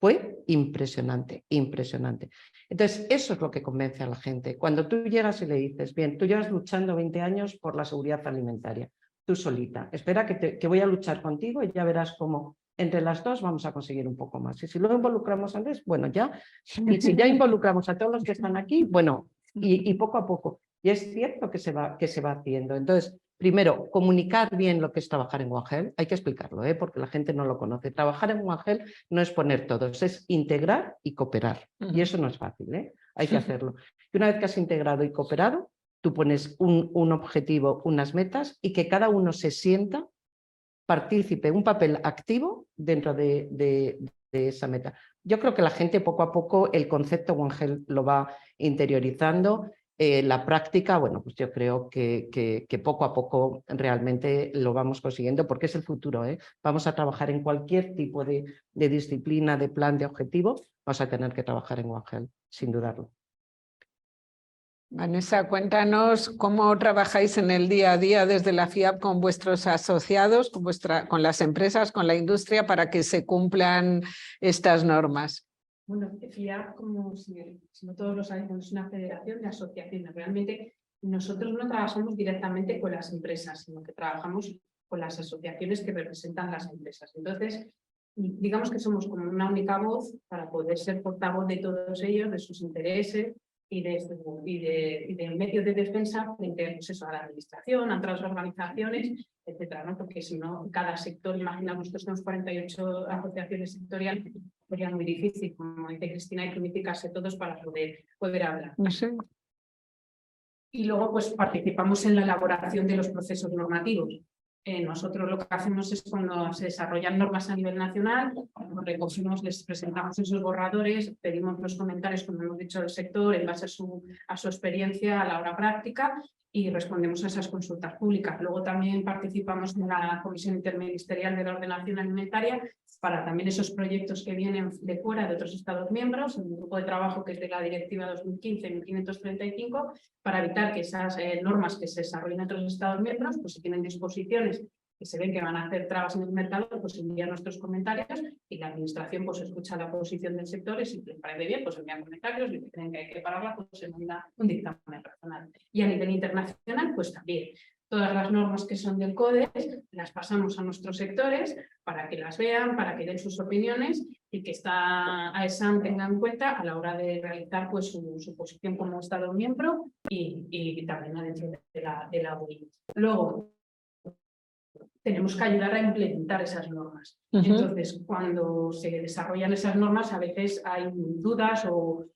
fue impresionante, impresionante. Entonces, eso es lo que convence a la gente. Cuando tú llegas y le dices, bien, tú llevas luchando 20 años por la seguridad alimentaria, tú solita, espera que voy a luchar contigo y ya verás cómo entre las dos vamos a conseguir un poco más. Y si luego involucramos antes, bueno, ya, y si ya involucramos a todos los que están aquí, bueno, y poco a poco. Y es cierto que se va haciendo. Entonces, primero, comunicar bien lo que es trabajar en One Health. Hay que explicarlo, porque la gente no lo conoce. Trabajar en One Health no es poner todos, es integrar y cooperar. Y eso no es fácil, hay que hacerlo. Y una vez que has integrado y cooperado, tú pones un objetivo, unas metas y que cada uno se sienta partícipe, un papel activo dentro de esa meta. Yo creo que la gente poco a poco el concepto One Health lo va interiorizando. La práctica, bueno, pues yo creo que poco a poco realmente lo vamos consiguiendo porque es el futuro. Vamos a trabajar en cualquier tipo de disciplina, de plan, de objetivo, vamos a tener que trabajar en One Health, sin dudarlo. Vanessa, cuéntanos cómo trabajáis en el día a día desde la FIAP con vuestros asociados, con las empresas, con la industria, para que se cumplan estas normas. Bueno, FIAP, como si no todos lo saben, es una federación de asociaciones. Realmente nosotros no trabajamos directamente con las empresas, sino que trabajamos con las asociaciones que representan las empresas. Entonces, digamos que somos como una única voz para poder ser portavoz de todos ellos, de sus intereses y de medios de defensa frente pues eso, a la administración, a otras organizaciones, etcétera, ¿no? Porque si no, cada sector, imaginamos, nosotros tenemos 48 asociaciones sectoriales, sería muy difícil, como dice Cristina, hay que unificarse todos para poder hablar. No sé. Y luego pues participamos en la elaboración de los procesos normativos. Nosotros lo que hacemos es cuando se desarrollan normas a nivel nacional, recogimos, les presentamos esos borradores, pedimos los comentarios, como hemos dicho, del sector en base a su experiencia a la hora práctica y respondemos a esas consultas públicas. Luego también participamos en la Comisión Interministerial de la Ordenación Alimentaria para también esos proyectos que vienen de fuera de otros Estados miembros, en un grupo de trabajo que es de la Directiva 2015-1535, para evitar que esas normas que se desarrollen en otros Estados miembros, pues si tienen disposiciones que se ven que van a hacer trabas en el mercado, pues envían nuestros comentarios y la administración pues escucha la posición del sector y si les parece bien, pues envían comentarios y si creen que hay que pararla, pues se manda un dictamen razonable. Y a nivel internacional, pues también. Todas las normas que son del CODES las pasamos a nuestros sectores para que las vean, para que den sus opiniones y que esta AESAM tenga en cuenta a la hora de realizar pues, su posición como Estado miembro y también adentro de la UI. Luego, tenemos que ayudar a implementar esas normas. Entonces, cuando se desarrollan esas normas, a veces hay dudas o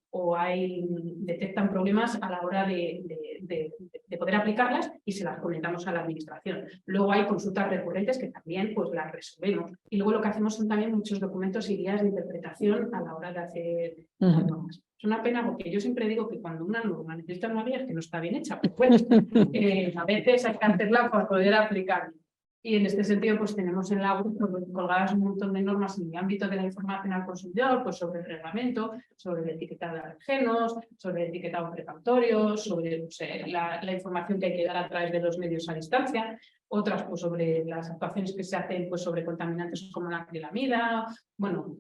detectan problemas a la hora de poder aplicarlas y se las comentamos a la administración. Luego hay consultas recurrentes que también pues, las resolvemos. Y luego lo que hacemos son también muchos documentos y guías de interpretación a la hora de hacer las normas. Es una pena porque yo siempre digo que cuando una norma necesita una guía es que no está bien hecha. Pues, a veces hay que hacerla para poder aplicarla. Y en este sentido, pues tenemos en la web colgadas un montón de normas en el ámbito de la información al consumidor, pues sobre el reglamento, sobre el etiquetado de alergenos, sobre el etiquetado precautorio, sobre pues, la información que hay que dar a través de los medios a distancia, otras pues sobre las actuaciones que se hacen pues sobre contaminantes como la acrilamida, bueno,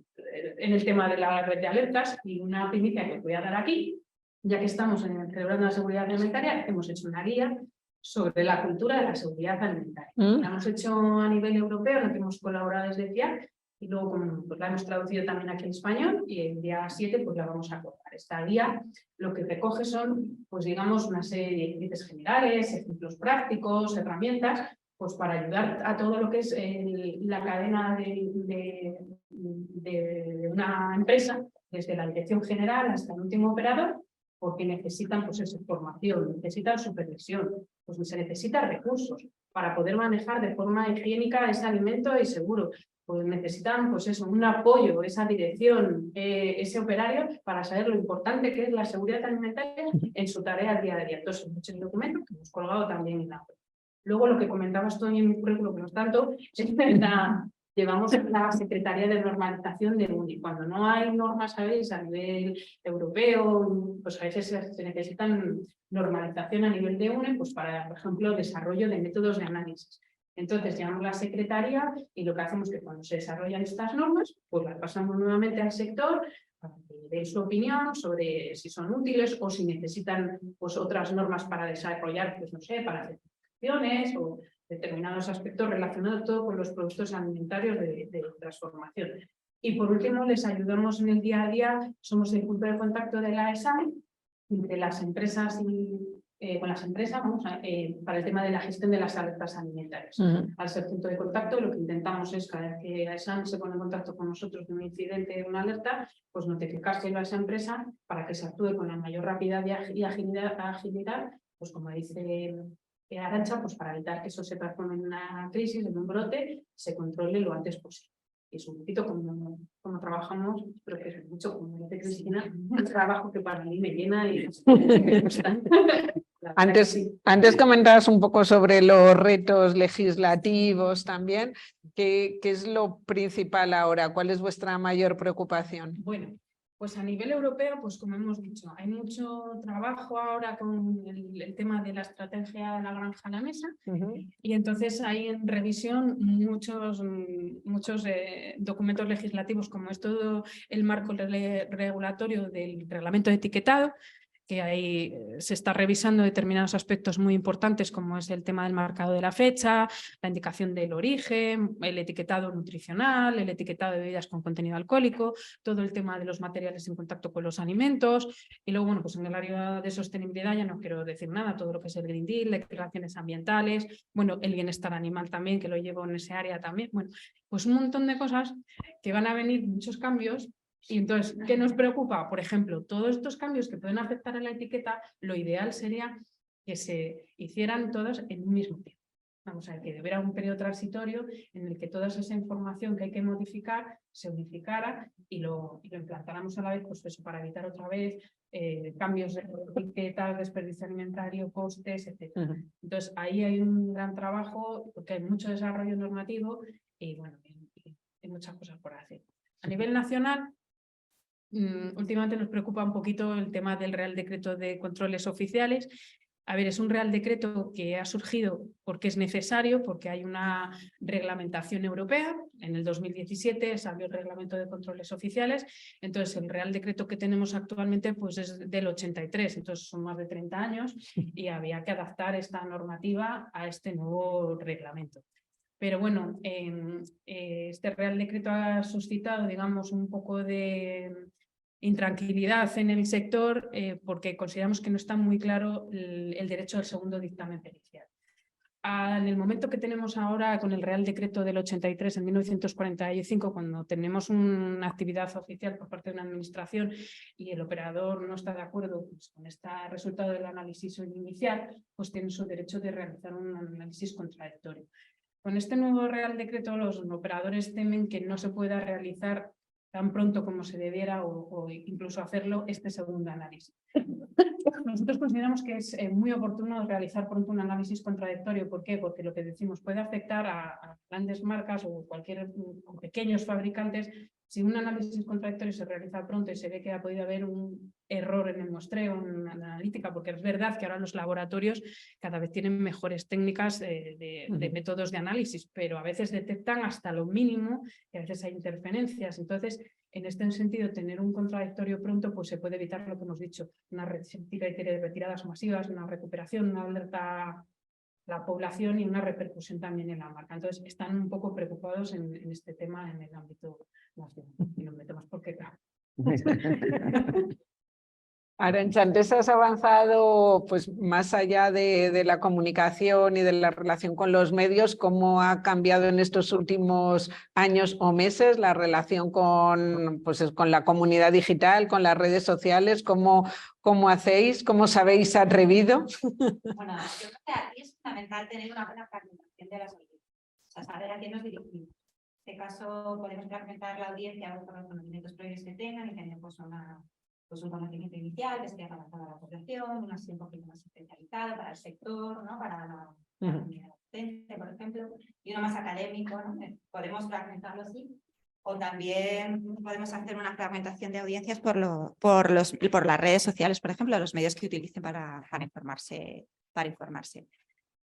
en el tema de la red de alertas y una primicia que voy a dar aquí, ya que estamos celebrando la seguridad alimentaria, hemos hecho una guía sobre la cultura de la seguridad alimentaria. La hemos hecho a nivel europeo, en la que hemos colaborado desde FIAP y luego pues, la hemos traducido también aquí en español y el día 7 pues, la vamos a colgar. Esta guía lo que recoge son, pues digamos, una serie de índices generales, ejemplos prácticos, herramientas, pues para ayudar a todo lo que es la cadena de una empresa, desde la dirección general hasta el último operador, porque necesitan pues esa formación, necesitan supervisión, pues se necesitan recursos para poder manejar de forma higiénica ese alimento y seguro. Pues necesitan pues eso, un apoyo, esa dirección, ese operario para saber lo importante que es la seguridad alimentaria en su tarea día a día. Entonces, muchos documentos que hemos colgado también en la web. Luego, lo que comentabas tú en mi currículum, que no es tanto, es llevamos la Secretaría de Normalización de UNI. Cuando no hay normas, ¿sabéis?, a nivel europeo, pues a veces se necesitan normalización a nivel de UNI, pues para, por ejemplo, desarrollo de métodos de análisis. Entonces, llamamos a la Secretaría y lo que hacemos es que cuando se desarrollan estas normas, pues las pasamos nuevamente al sector para que den su opinión sobre si son útiles o si necesitan pues, otras normas para desarrollar, pues no sé, para hacer acciones o determinados aspectos relacionados todo con los productos alimentarios de transformación. Y por último, les ayudamos en el día a día, somos el punto de contacto de la AESAM entre las empresas y con las empresas, para el tema de la gestión de las alertas alimentarias. Al ser punto de contacto, lo que intentamos es, cada vez que AESAN se pone en contacto con nosotros de un incidente, de una alerta, pues notificárselo a esa empresa para que se actúe con la mayor rapidez y agilidad, pues como dice Arantxa, pues para evitar que eso se transforme en una crisis, en un brote, se controle lo antes posible. Y es un poquito como trabajamos, pero que es mucho, como dice Cristina, un trabajo que para mí me llena y me gusta. Antes comentabas un poco sobre los retos legislativos también. ¿Qué es lo principal ahora? ¿Cuál es vuestra mayor preocupación? Bueno, pues a nivel europeo, pues como hemos dicho, hay mucho trabajo ahora con el tema de la estrategia de la granja a la mesa, y entonces hay en revisión muchos documentos legislativos, como es todo el marco regulatorio del reglamento de etiquetado, que ahí se está revisando determinados aspectos muy importantes, como es el tema del marcado de la fecha, la indicación del origen, el etiquetado nutricional, el etiquetado de bebidas con contenido alcohólico, todo el tema de los materiales en contacto con los alimentos. Y luego, bueno, pues en el área de sostenibilidad ya no quiero decir nada, todo lo que es el Green Deal, declaraciones ambientales, bueno, el bienestar animal también, que lo llevo en ese área también. Bueno, pues un montón de cosas que van a venir, muchos cambios. Y entonces, ¿qué nos preocupa? Por ejemplo, todos estos cambios que pueden afectar a la etiqueta, lo ideal sería que se hicieran todos en un mismo tiempo. Vamos a ver, que hubiera un periodo transitorio en el que toda esa información que hay que modificar se unificara y lo implantáramos a la vez, pues eso, para evitar otra vez cambios de etiquetas, desperdicio alimentario, costes, etc. Entonces, ahí hay un gran trabajo, porque hay mucho desarrollo normativo y, bueno, hay muchas cosas por hacer. A nivel nacional, últimamente nos preocupa un poquito el tema del Real Decreto de Controles Oficiales. A ver, es un Real Decreto que ha surgido porque es necesario, porque hay una reglamentación europea. En el 2017 salió el Reglamento de Controles Oficiales. Entonces, el Real Decreto que tenemos actualmente pues es del 83, entonces son más de 30 años y había que adaptar esta normativa a este nuevo reglamento. Pero bueno, este Real Decreto ha suscitado, digamos, un poco de intranquilidad en el sector porque consideramos que no está muy claro el derecho al segundo dictamen pericial. En el momento que tenemos ahora con el Real Decreto del 83 en 1945, cuando tenemos una actividad oficial por parte de una administración y el operador no está de acuerdo pues, con este resultado del análisis inicial, pues tiene su derecho de realizar un análisis contradictorio. Con este nuevo Real Decreto, los operadores temen que no se pueda realizar tan pronto como se debiera o incluso hacerlo este segundo análisis. Nosotros consideramos que es muy oportuno realizar pronto un análisis contradictorio. ¿Por qué? Porque lo que decimos puede afectar a grandes marcas o pequeños fabricantes. Si un análisis contradictorio se realiza pronto y se ve que ha podido haber un error en el muestreo, en la analítica, porque es verdad que ahora los laboratorios cada vez tienen mejores técnicas de métodos de análisis, pero a veces detectan hasta lo mínimo y a veces hay interferencias. Entonces, en este sentido, tener un contradictorio pronto pues se puede evitar lo que hemos dicho, una retiradas masivas, una recuperación, una alerta a la población y una repercusión también en la marca. Entonces, están un poco preocupados en este tema en el ámbito nacional. Y nos metemos porque claro. Arantxa, antes has avanzado pues, más allá de la comunicación y de la relación con los medios. ¿Cómo ha cambiado en estos últimos años o meses la relación con la comunidad digital, con las redes sociales? ¿Cómo hacéis? ¿Cómo os habéis atrevido? Bueno, yo creo que aquí es fundamental tener una buena fragmentación de las audiencias, o sea, saber a quién nos dirigimos. En este caso, podemos fragmentar la audiencia por los conocimientos previos que tengan y tener un conocimiento inicial que sería para toda la población, una así un poquito más especializada para el sector, ¿no? Para la comunidad docente, por ejemplo, y uno más académico, ¿no? Podemos fragmentarlo así. O también podemos hacer una fragmentación de audiencias por las redes sociales, por ejemplo, los medios que utilicen para informarse.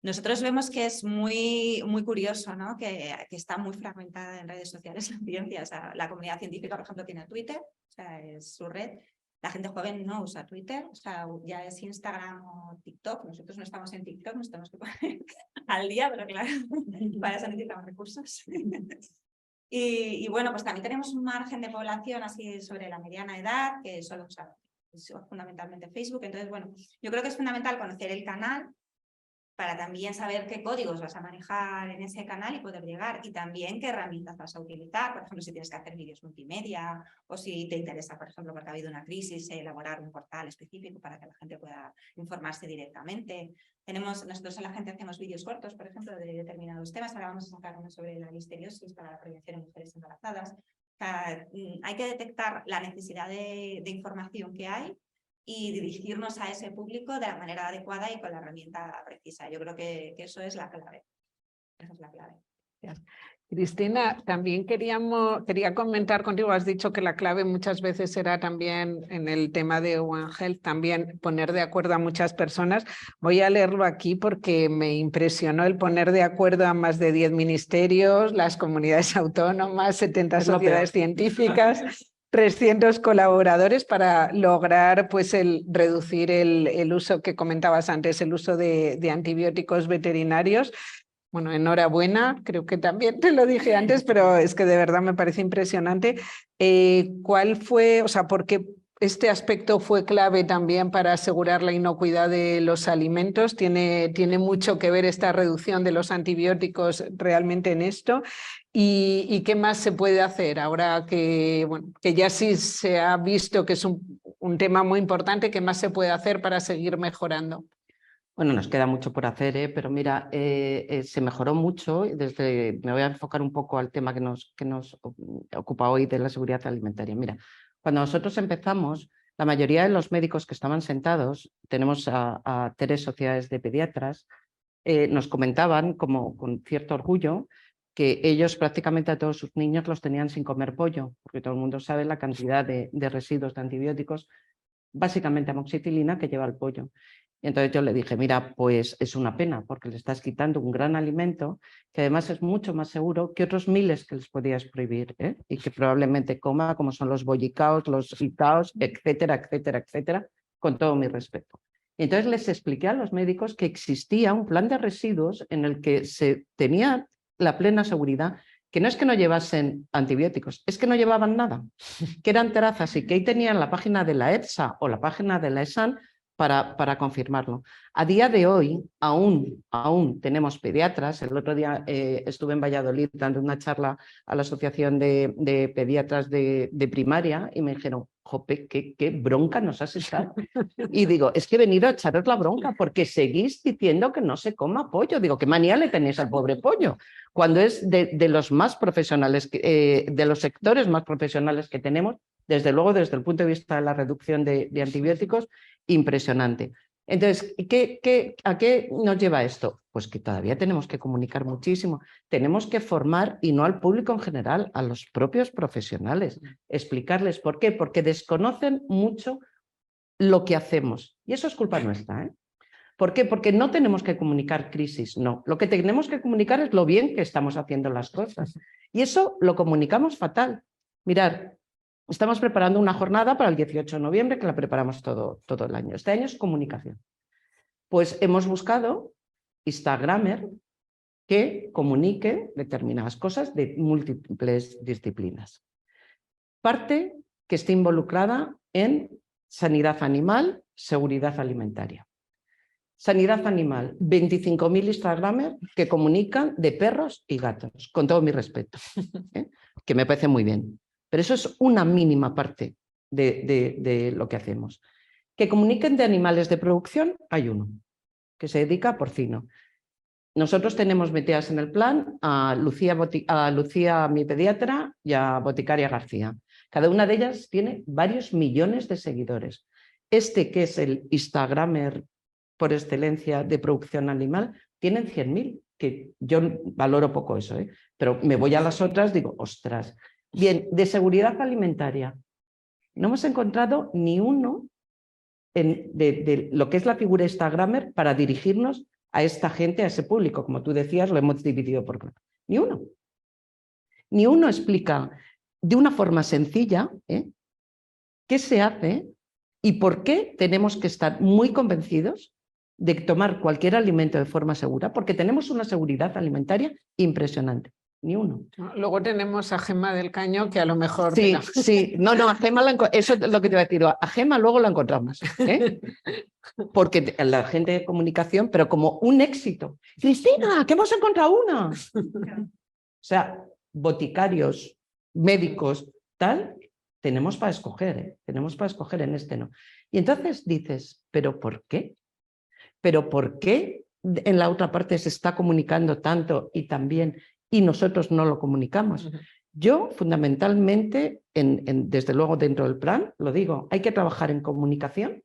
Nosotros vemos que es muy curioso, ¿no? que está muy fragmentada en redes sociales la audiencia. O sea, la comunidad científica, por ejemplo, tiene Twitter, o sea, es su red. La gente joven no usa Twitter, o sea, ya es Instagram o TikTok. Nosotros no estamos en TikTok, nos tenemos que poner al día, pero claro, para eso necesitamos recursos. Y bueno, pues también tenemos un margen de población así sobre la mediana edad que solo usa fundamentalmente Facebook. Entonces, bueno, yo creo que es fundamental conocer el canal para también saber qué códigos vas a manejar en ese canal y poder llegar, y también qué herramientas vas a utilizar. Por ejemplo, si tienes que hacer vídeos multimedia, o si te interesa, por ejemplo, porque ha habido una crisis, elaborar un portal específico para que la gente pueda informarse directamente. Nosotros en la gente hacemos vídeos cortos, por ejemplo, de determinados temas. Ahora vamos a sacar uno sobre la listeriosis para la prevención en mujeres embarazadas. Hay que detectar la necesidad de información que hay y dirigirnos a ese público de la manera adecuada y con la herramienta precisa. Yo creo que eso es la clave. Esa es la clave. Cristina, también quería comentar contigo, has dicho que la clave muchas veces era también en el tema de One Health, también poner de acuerdo a muchas personas. Voy a leerlo aquí porque me impresionó el poner de acuerdo a más de 10 ministerios, las comunidades autónomas, 70 sociedades científicas, 300 colaboradores para lograr pues, reducir el uso que comentabas antes, el uso de antibióticos veterinarios. Bueno, enhorabuena, creo que también te lo dije antes, pero es que de verdad me parece impresionante. ¿Cuál fue, o sea, por qué este aspecto fue clave también para asegurar la inocuidad de los alimentos? ¿Tiene mucho que ver esta reducción de los antibióticos realmente en esto? ¿Y qué más se puede hacer ahora que, bueno, que ya sí se ha visto que es un tema muy importante? ¿Qué más se puede hacer para seguir mejorando? Bueno, nos queda mucho por hacer, pero mira, se mejoró mucho. Me voy a enfocar un poco al tema que nos ocupa hoy de la seguridad alimentaria. Mira, cuando nosotros empezamos, la mayoría de los médicos que estaban sentados, tenemos a 3 sociedades de pediatras, nos comentaban como con cierto orgullo que ellos prácticamente a todos sus niños los tenían sin comer pollo, porque todo el mundo sabe la cantidad de residuos de antibióticos, básicamente amoxicilina, que lleva el pollo. Y entonces yo le dije, mira, pues es una pena porque le estás quitando un gran alimento que además es mucho más seguro que otros miles que les podías prohibir, y que probablemente coma, como son los bollicaos, los icaos, etcétera, etcétera, etcétera, con todo mi respeto. Y entonces les expliqué a los médicos que existía un plan de residuos en el que se tenía la plena seguridad que no es que no llevasen antibióticos, es que no llevaban nada, que eran trazas y que ahí tenían la página de la EFSA o la página de la ESAN para confirmarlo. A día de hoy aún tenemos pediatras. El otro día estuve en Valladolid dando una charla a la Asociación de Pediatras de Primaria y me dijeron, jope, qué bronca nos has echado. Y digo, es que he venido a echaros la bronca porque seguís diciendo que no se coma pollo. Digo, ¿qué manía le tenéis al pobre pollo? Cuando es de los más profesionales, de los sectores más profesionales que tenemos, desde luego desde el punto de vista de la reducción de antibióticos, impresionante. Entonces, ¿a qué nos lleva esto? Pues que todavía tenemos que comunicar muchísimo, tenemos que formar, y no al público en general, a los propios profesionales, explicarles por qué, porque desconocen mucho lo que hacemos, y eso es culpa nuestra, ¿Por qué? Porque no tenemos que comunicar crisis, no. Lo que tenemos que comunicar es lo bien que estamos haciendo las cosas, y eso lo comunicamos fatal. Mirad, estamos preparando una jornada para el 18 de noviembre, que la preparamos todo el año. Este año es comunicación. Pues hemos buscado Instagramer que comunique determinadas cosas de múltiples disciplinas. Parte que esté involucrada en sanidad animal, seguridad alimentaria. Sanidad animal, 25.000 Instagramers que comunican de perros y gatos, con todo mi respeto, que me parece muy bien. Pero eso es una mínima parte de lo que hacemos. Que comuniquen de animales de producción, hay uno, que se dedica a porcino. Nosotros tenemos metidas en el plan a Lucía, mi pediatra, y a Boticaria García. Cada una de ellas tiene varios millones de seguidores. Este, que es el Instagramer por excelencia de producción animal, tienen 100.000, que yo valoro poco eso, pero me voy a las otras, digo, ostras. Bien, de seguridad alimentaria, no hemos encontrado ni uno de lo que es la figura Instagramer para dirigirnos a esta gente, a ese público. Como tú decías, lo hemos dividido por grupos. Ni uno. Ni uno explica de una forma sencilla qué se hace y por qué tenemos que estar muy convencidos de tomar cualquier alimento de forma segura, porque tenemos una seguridad alimentaria impresionante. ni uno. Luego tenemos a Gemma del Caño, que a lo mejor... Sí, sí, no, a Gemma eso es lo que te iba a decir, a Gemma luego la encontramos, ¿eh? Porque la gente de comunicación, pero como un éxito. Cristina, que hemos encontrado una. O sea, boticarios, médicos, tal, tenemos para escoger, ¿eh? Tenemos para escoger en este no. Y entonces dices, ¿pero por qué? ¿Pero por qué en la otra parte se está comunicando tanto y también, y nosotros no lo comunicamos? Yo, fundamentalmente, desde luego dentro del plan, lo digo, hay que trabajar en comunicación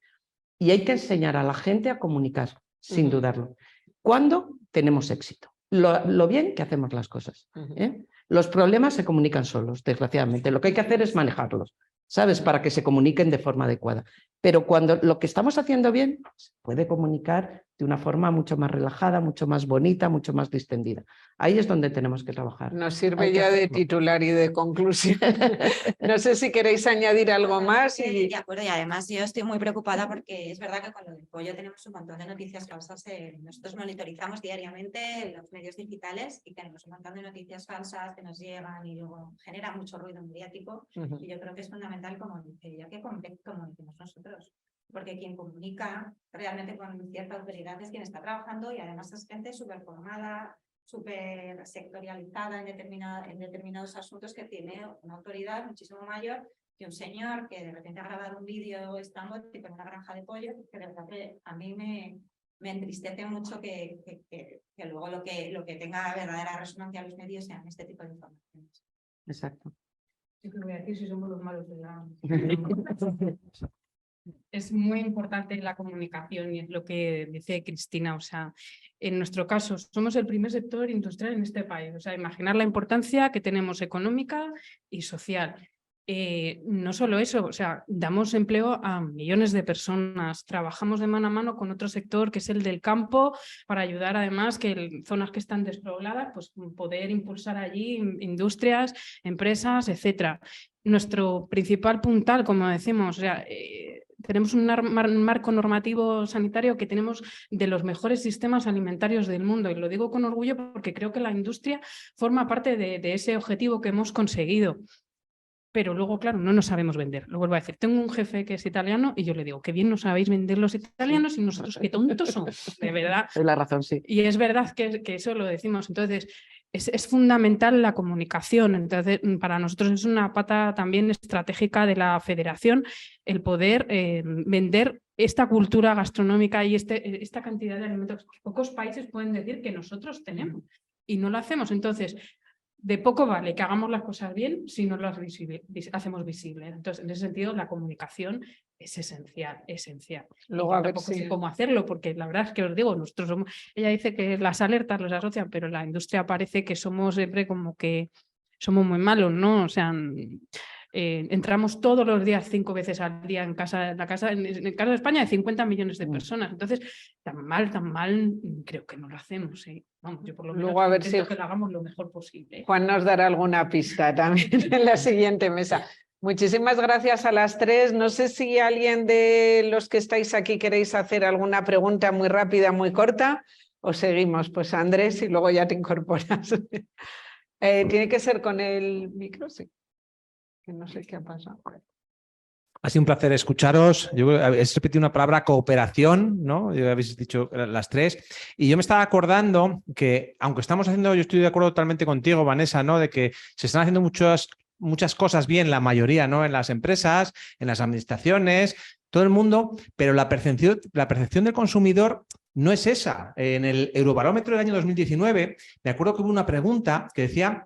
y hay que enseñar a la gente a comunicar, sin dudarlo. ¿Cuándo tenemos éxito? Lo bien que hacemos las cosas, ¿eh? Los problemas se comunican solos, desgraciadamente. Lo que hay que hacer es manejarlos, ¿sabes? Para que se comuniquen de forma adecuada. Pero cuando lo que estamos haciendo bien, se puede comunicar de una forma mucho más relajada, mucho más bonita, mucho más distendida. Ahí es donde tenemos que trabajar. Nos sirve ya de titular y de conclusión. No sé si queréis añadir algo más. De acuerdo, y además yo estoy muy preocupada porque es verdad que con lo del pollo tenemos un montón de noticias falsas. Nosotros monitorizamos diariamente los medios digitales y tenemos un montón de noticias falsas que nos llegan y luego genera mucho ruido mediático. Y yo creo que es fundamental, como dice ella, que comuniquemos nosotros. Porque quien comunica realmente con cierta autoridad es quien está trabajando y además es gente súper formada, súper sectorializada en determinados asuntos, que tiene una autoridad muchísimo mayor que un señor que de repente ha grabado un vídeo estrambótico en una granja de pollo, que de verdad que a mí me entristece mucho que luego lo que tenga verdadera resonancia en los medios sean este tipo de informaciones. Exacto. Yo creo que voy a decir si somos los malos de la... Es muy importante la comunicación y es lo que dice Cristina. O sea, en nuestro caso somos el primer sector industrial en este país. O sea, imaginar la importancia que tenemos económica y social. No solo eso, o sea, damos empleo a millones de personas, trabajamos de mano a mano con otro sector que es el del campo para ayudar además que en zonas que están despobladas, pues poder impulsar allí industrias, empresas, etcétera. Nuestro principal puntal, como decimos, o sea, tenemos un marco normativo sanitario que tenemos de los mejores sistemas alimentarios del mundo y lo digo con orgullo porque creo que la industria forma parte de ese objetivo que hemos conseguido. Pero luego, claro, no nos sabemos vender. Lo vuelvo a decir, tengo un jefe que es italiano y yo le digo, qué bien no sabéis vender los italianos y nosotros qué tontos somos, de verdad. Es la razón, sí. Y es verdad que eso lo decimos. Entonces, es fundamental la comunicación. Entonces, para nosotros es una pata también estratégica de la federación el poder vender esta cultura gastronómica y esta cantidad de alimentos que pocos países pueden decir que nosotros tenemos y no lo hacemos. Entonces, de poco vale que hagamos las cosas bien si no las hacemos visibles. Entonces, en ese sentido, la comunicación es esencial, esencial. Luego a ver tampoco si... sé cómo hacerlo, porque la verdad es que os digo, nosotros somos, ella dice que las alertas los asocian, pero la industria parece que somos siempre como que somos muy malos, ¿no? O sea, entramos todos los días 5 veces al día en el caso de España de 50 millones de personas. Entonces, tan mal, creo que no lo hacemos. Vamos, yo por lo menos luego a ver si que lo hagamos lo mejor posible. Juan nos dará alguna pista también en la siguiente mesa. Muchísimas gracias a las tres. No sé si alguien de los que estáis aquí queréis hacer alguna pregunta muy rápida, muy corta, o seguimos. Pues Andrés, y luego ya te incorporas. ¿Tiene que ser con el micro? Sí. Que no sé qué ha pasado. Ha sido un placer escucharos. Yo habéis repetido una palabra, cooperación, ¿no? Habéis dicho las tres. Y yo me estaba acordando que, aunque estamos haciendo, yo estoy de acuerdo totalmente contigo, Vanessa, ¿no? De que se están haciendo muchas cosas bien, la mayoría, ¿no? En las empresas, en las administraciones, todo el mundo, pero la percepción del consumidor no es esa. En el Eurobarómetro del año 2019, me acuerdo que hubo una pregunta que decía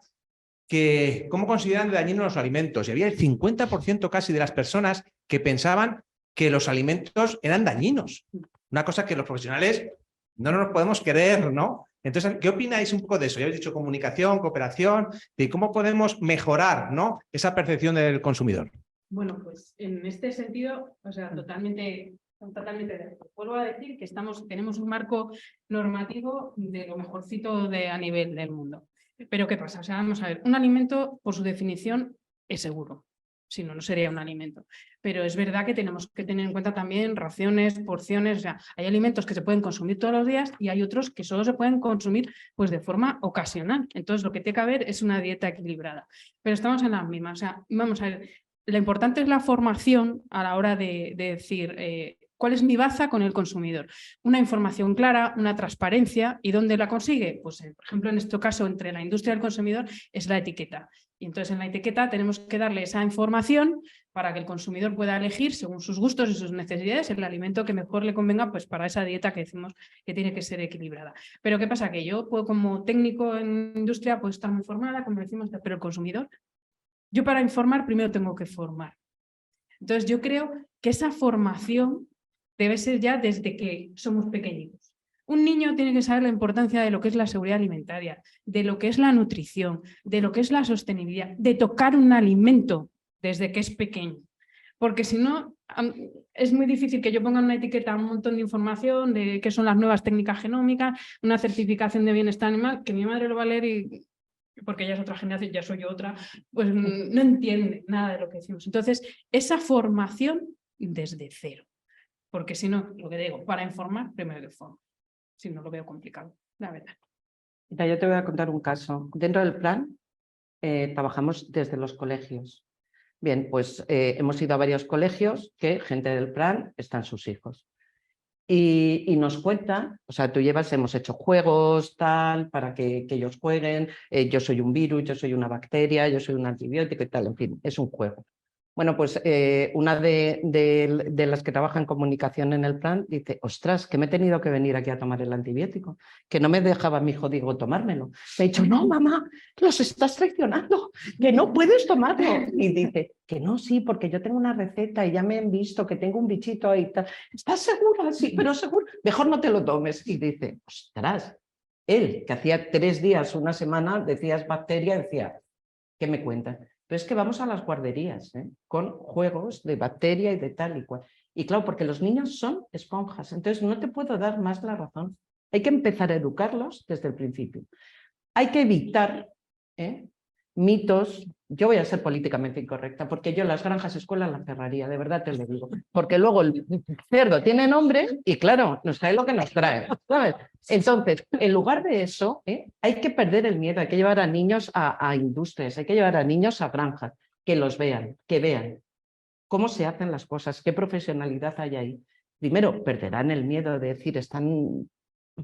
que cómo consideran de dañinos los alimentos. Y había el 50% casi de las personas que pensaban que los alimentos eran dañinos. Una cosa que los profesionales no nos podemos creer, ¿no? Entonces, ¿qué opináis un poco de eso? Ya habéis dicho comunicación, cooperación, de cómo podemos mejorar, ¿no? Esa percepción del consumidor. Bueno, pues en este sentido, o sea, totalmente de acuerdo. Vuelvo a decir que tenemos un marco normativo de lo mejorcito a nivel del mundo. Pero ¿qué pasa? O sea, vamos a ver, un alimento, por su definición, es seguro. O si no, no sería un alimento. Pero es verdad que tenemos que tener en cuenta también raciones, porciones, o sea, hay alimentos que se pueden consumir todos los días y hay otros que solo se pueden consumir pues, de forma ocasional. Entonces, lo que tiene que haber es una dieta equilibrada. Pero estamos en las mismas, o sea, vamos a ver, lo importante es la formación a la hora de decir cuál es mi baza con el consumidor. Una información clara, una transparencia, ¿y dónde la consigue? Pues, por ejemplo, en este caso, entre la industria y el consumidor, es la etiqueta. Y entonces en la etiqueta tenemos que darle esa información para que el consumidor pueda elegir, según sus gustos y sus necesidades, el alimento que mejor le convenga pues, para esa dieta que decimos que tiene que ser equilibrada. Pero ¿qué pasa? Que yo puedo, como técnico en industria, puedo estar muy formada, como decimos, pero el consumidor, yo para informar primero tengo que formar. Entonces yo creo que esa formación debe ser ya desde que somos pequeñitos. Un niño tiene que saber la importancia de lo que es la seguridad alimentaria, de lo que es la nutrición, de lo que es la sostenibilidad, de tocar un alimento desde que es pequeño. Porque si no, es muy difícil que yo ponga en una etiqueta un montón de información de qué son las nuevas técnicas genómicas, una certificación de bienestar animal, que mi madre lo va a leer y, porque ella es otra generación, ya soy otra, pues no entiende nada de lo que decimos. Entonces, esa formación desde cero. Porque si no, lo que digo, para informar, primero que forma. Si no, lo veo complicado, la verdad. Mira, yo te voy a contar un caso. Dentro del plan trabajamos desde los colegios. Bien, pues hemos ido a varios colegios que gente del plan están sus hijos. Y nos cuentan, o sea, hemos hecho juegos, tal, para que ellos jueguen. Yo soy un virus, yo soy una bacteria, yo soy un antibiótico y tal, en fin, es un juego. Bueno, pues una de las que trabaja en comunicación en el plan dice, ostras, que me he tenido que venir aquí a tomar el antibiótico, que no me dejaba mi hijo Diego tomármelo. Me ha dicho, no, mamá, los estás traicionando, que no puedes tomarlo. Y dice, que no, sí, porque yo tengo una receta y ya me han visto que tengo un bichito ahí. ¿Estás segura? Sí, pero seguro, mejor no te lo tomes. Y dice, ostras, él, que hacía 3 días, una semana, decías bacteria, decía, ¿qué me cuentas? Pero es que vamos a las guarderías con juegos de bacteria y de tal y cual. Y claro, porque los niños son esponjas, entonces no te puedo dar más la razón. Hay que empezar a educarlos desde el principio. Hay que evitar mitos. Yo voy a ser políticamente incorrecta, porque yo las granjas escuelas las cerraría, de verdad te lo digo. Porque luego el cerdo tiene nombre y claro, nos trae lo que nos trae, ¿sabes? Entonces, en lugar de eso, hay que perder el miedo, hay que llevar a niños a industrias, hay que llevar a niños a granjas, que los vean, que vean cómo se hacen las cosas, qué profesionalidad hay ahí. Primero, perderán el miedo de decir, están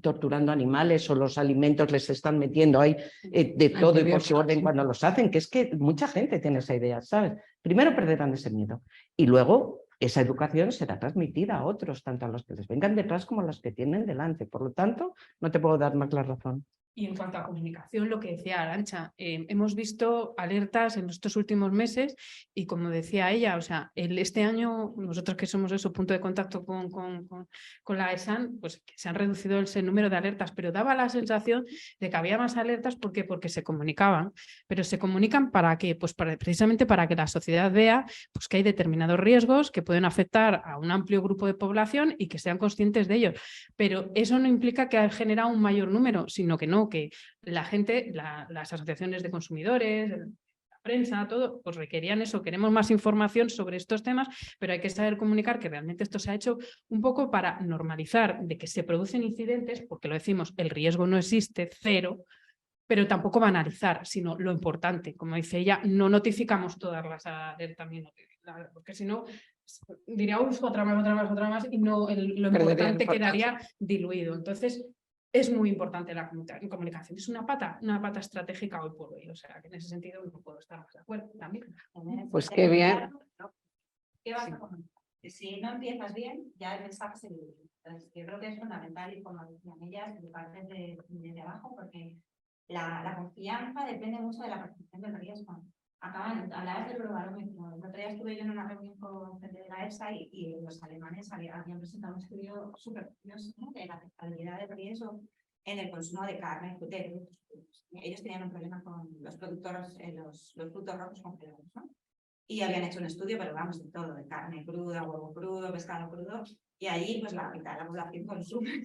torturando animales o los alimentos les están metiendo ahí de todo y por su orden cuando los hacen, que es que mucha gente tiene esa idea, ¿sabes? Primero perderán ese miedo y luego esa educación será transmitida a otros, tanto a los que les vengan detrás como a los que tienen delante. Por lo tanto, no te puedo dar más la razón. Y en cuanto a comunicación, lo que decía Arantxa, hemos visto alertas en estos últimos meses y como decía ella, o sea, este año, nosotros que somos eso, punto de contacto con la ESAN, pues se han reducido el número de alertas, pero daba la sensación de que había más alertas porque se comunicaban, pero se comunican ¿para qué? Pues precisamente para que la sociedad vea pues, que hay determinados riesgos que pueden afectar a un amplio grupo de población y que sean conscientes de ellos, pero eso no implica que haya generado un mayor número, sino que no, que la gente, las asociaciones de consumidores, la prensa, todo, pues requerían eso, queremos más información sobre estos temas, pero hay que saber comunicar que realmente esto se ha hecho un poco para normalizar de que se producen incidentes, porque lo decimos, el riesgo no existe, cero, pero tampoco banalizar, sino lo importante, como dice ella, no notificamos todas las alertas, porque si no diría, otra más, y no, lo importante quedaría diluido. Entonces, es muy importante la comunicación. Es una pata estratégica hoy por hoy. O sea, que en ese sentido no puedo estar más de acuerdo también. Pues qué bien. ¿Qué vas a comunicar? Si no empiezas bien, ya el mensaje se divide. Entonces, yo creo que es fundamental, y como decían ellas, educar desde abajo, porque la confianza depende mucho de la percepción del riesgo. Hablabas del Eurobarómetro. El otro día estuve yo en una reunión con gente de la EFSA y los alemanes habían presentado un estudio súper curioso, ¿no? De la aceptabilidad del riesgo en el consumo de carne, de ellos tenían un problema con los productores, los frutos rojos congelados, ¿no? Y habían hecho un estudio, pero vamos, de todo, de carne cruda, huevo crudo, pescado crudo, y allí pues la mitad de la población consume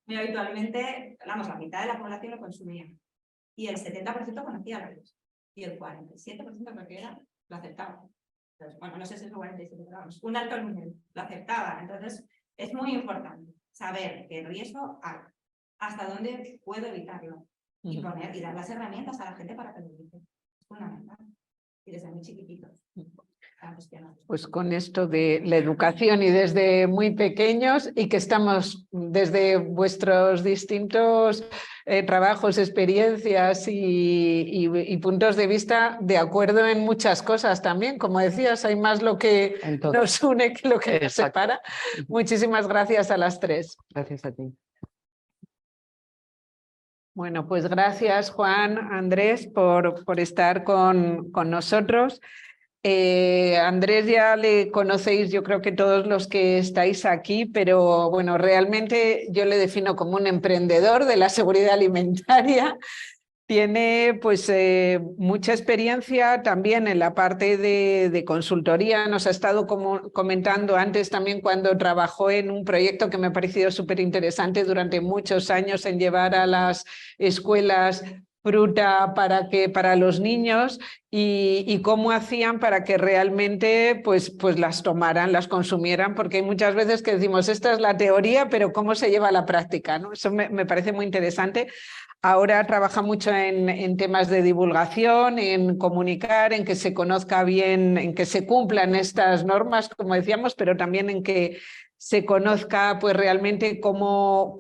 muy habitualmente, vamos, la mitad de la población lo consumía. Y el 70% conocía el riesgo. Y el 47% creo que era, lo aceptaba. Entonces, bueno, no sé si es el 47, pero vamos, un alto nivel, lo aceptaba. Entonces, es muy importante saber qué riesgo hay, hasta dónde puedo evitarlo y poner y dar las herramientas a la gente para que lo evite. Es fundamental. Y desde muy chiquititos. Pues con esto de la educación y desde muy pequeños y que estamos desde vuestros distintos trabajos, experiencias y puntos de vista de acuerdo en muchas cosas también. Como decías, hay más lo que nos une que lo que nos separa. Muchísimas gracias a las tres. Gracias a ti. Bueno, pues gracias Juan, Andrés, por estar con nosotros. Andrés ya le conocéis, yo creo que todos los que estáis aquí, pero bueno, realmente yo le defino como un emprendedor de la seguridad alimentaria. Tiene pues mucha experiencia también en la parte de consultoría. Nos ha estado comentando antes también cuando trabajó en un proyecto que me ha parecido súper interesante durante muchos años en llevar a las escuelas fruta para los niños y cómo hacían para que realmente pues las tomaran, las consumieran, porque hay muchas veces que decimos esta es la teoría, pero cómo se lleva a la práctica, ¿no? Eso me parece muy interesante. Ahora trabaja mucho en temas de divulgación, en comunicar, en que se conozca bien, en que se cumplan estas normas, como decíamos, pero también en que se conozca pues realmente cómo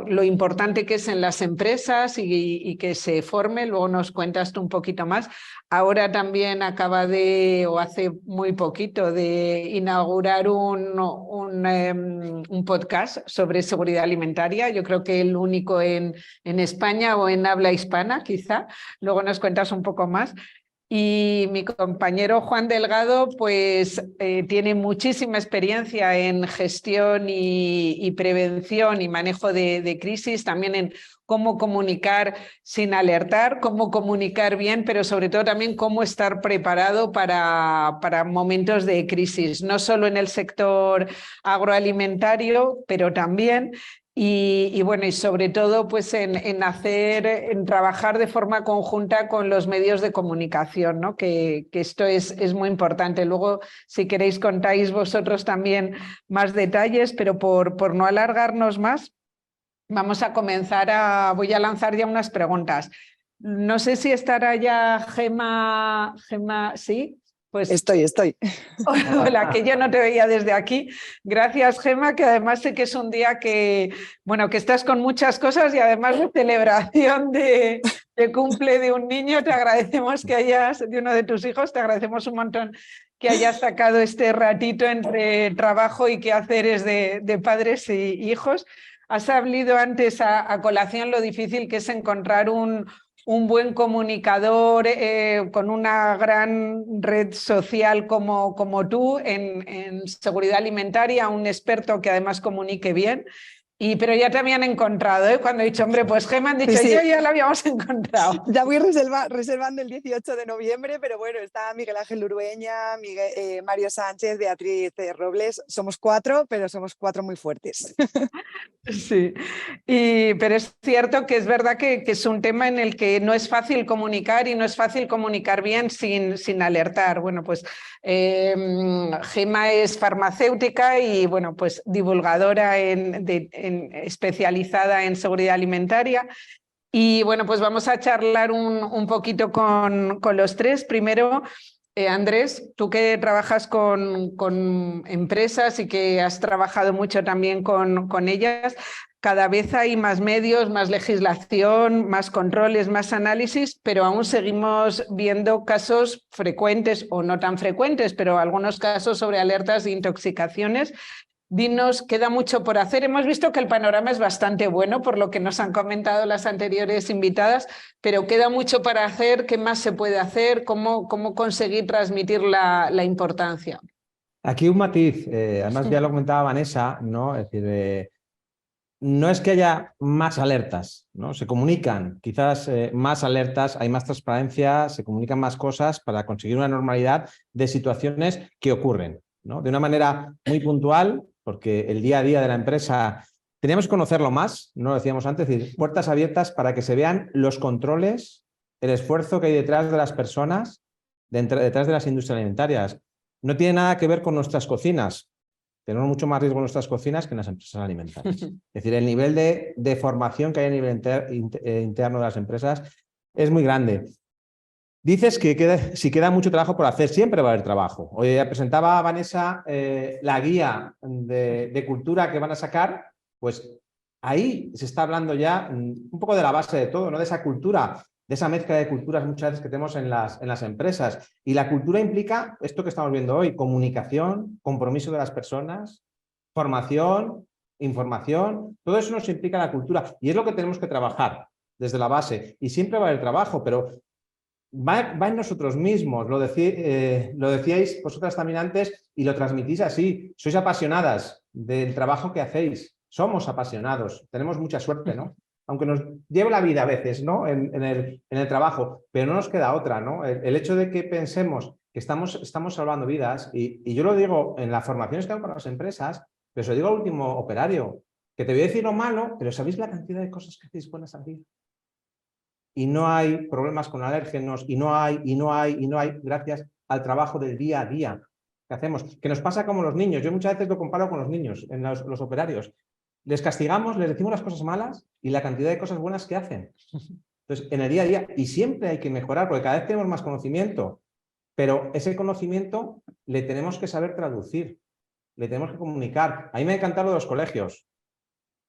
lo importante que es en las empresas y que se forme. Luego nos cuentas tú un poquito más. Ahora también acaba de, o hace muy poquito, de inaugurar un podcast sobre seguridad alimentaria. Yo creo que el único en España o en habla hispana, quizá. Luego nos cuentas un poco más. Y mi compañero Juan Delgado pues tiene muchísima experiencia en gestión y prevención y manejo de crisis, también en cómo comunicar sin alertar, cómo comunicar bien, pero sobre todo también cómo estar preparado para momentos de crisis, no solo en el sector agroalimentario, pero también. Y bueno, y sobre todo pues en trabajar de forma conjunta con los medios de comunicación, ¿no? Que esto es muy importante. Luego, si queréis, contáis vosotros también más detalles, pero por no alargarnos más, vamos a comenzar voy a lanzar ya unas preguntas. No sé si estará ya Gemma, ¿sí? Pues, Estoy. hola, que yo no te veía desde aquí. Gracias, Gemma, que además sé que es un día que estás con muchas cosas y además de celebración de cumple de un niño. Te agradecemos que de uno de tus hijos, te agradecemos un montón que hayas sacado este ratito entre trabajo y quehaceres de padres y hijos. Has hablado antes a colación lo difícil que es encontrar un buen comunicador con una gran red social como tú en seguridad alimentaria, un experto que además comunique bien. Pero ya te habían encontrado, ¿eh? Cuando he dicho, hombre, pues Gemma, han dicho, Sí. yo ya la habíamos encontrado. Ya voy reservando el 18 de noviembre, pero bueno, está Miguel Ángel Urueña, Mario Sánchez, Beatriz Robles. Somos 4, pero somos 4 muy fuertes. Sí, pero es cierto que es verdad que es un tema en el que no es fácil comunicar y no es fácil comunicar bien sin alertar. Bueno, pues Gemma es farmacéutica y bueno, pues divulgadora especializada en seguridad alimentaria. Y bueno, pues vamos a charlar un poquito con los tres. Primero, Andrés, tú que trabajas con empresas y que has trabajado mucho también con ellas, cada vez hay más medios, más legislación, más controles, más análisis, pero aún seguimos viendo casos frecuentes o no tan frecuentes, pero algunos casos sobre alertas de intoxicaciones. Dinos, queda mucho por hacer. Hemos visto que el panorama es bastante bueno, por lo que nos han comentado las anteriores invitadas, pero queda mucho para hacer. ¿Qué más se puede hacer? ¿Cómo conseguir transmitir la importancia? Aquí un matiz, además ya lo comentaba Vanessa, ¿no? Es decir, no es que haya más alertas, ¿no? Se comunican quizás más alertas, hay más transparencia, se comunican más cosas para conseguir una normalidad de situaciones que ocurren, ¿no? De una manera muy puntual, porque el día a día de la empresa teníamos que conocerlo más, no lo decíamos antes, es decir, puertas abiertas para que se vean los controles, el esfuerzo que hay detrás de las personas, detrás de las industrias alimentarias. No tiene nada que ver con nuestras cocinas. Tenemos mucho más riesgo en nuestras cocinas que en las empresas alimentarias. Es decir, el nivel de formación que hay a nivel interno de las empresas es muy grande. Dices que si queda mucho trabajo por hacer, siempre va a haber trabajo. Hoy presentaba a Vanessa la guía de cultura que van a sacar, pues ahí se está hablando ya un poco de la base de todo, ¿no? De esa cultura, de esa mezcla de culturas muchas veces que tenemos en las empresas. Y la cultura implica esto que estamos viendo hoy: comunicación, compromiso de las personas, formación, información. Todo eso nos implica la cultura y es lo que tenemos que trabajar desde la base. Y siempre va a haber trabajo, pero va en nosotros mismos. Lo decíais vosotras también antes y lo transmitís así. Sois apasionadas del trabajo que hacéis. Somos apasionados. Tenemos mucha suerte, ¿no? Aunque nos lleve la vida a veces, ¿no? En el trabajo, pero no nos queda otra, ¿no? El hecho de que pensemos que estamos salvando vidas, y yo lo digo en las formaciones que hago para las empresas, pero se lo digo al último operario, que te voy a decir lo malo, pero ¿sabéis la cantidad de cosas que hacéis buenas al día? Y no hay problemas con alérgenos, y no hay, gracias al trabajo del día a día que hacemos, que nos pasa como los niños. Yo muchas veces lo comparo con los niños, en los operarios. Les castigamos, les decimos las cosas malas y la cantidad de cosas buenas que hacen. Entonces, en el día a día, y siempre hay que mejorar, porque cada vez tenemos más conocimiento, pero ese conocimiento le tenemos que saber traducir, le tenemos que comunicar. A mí me ha encantado lo de los colegios,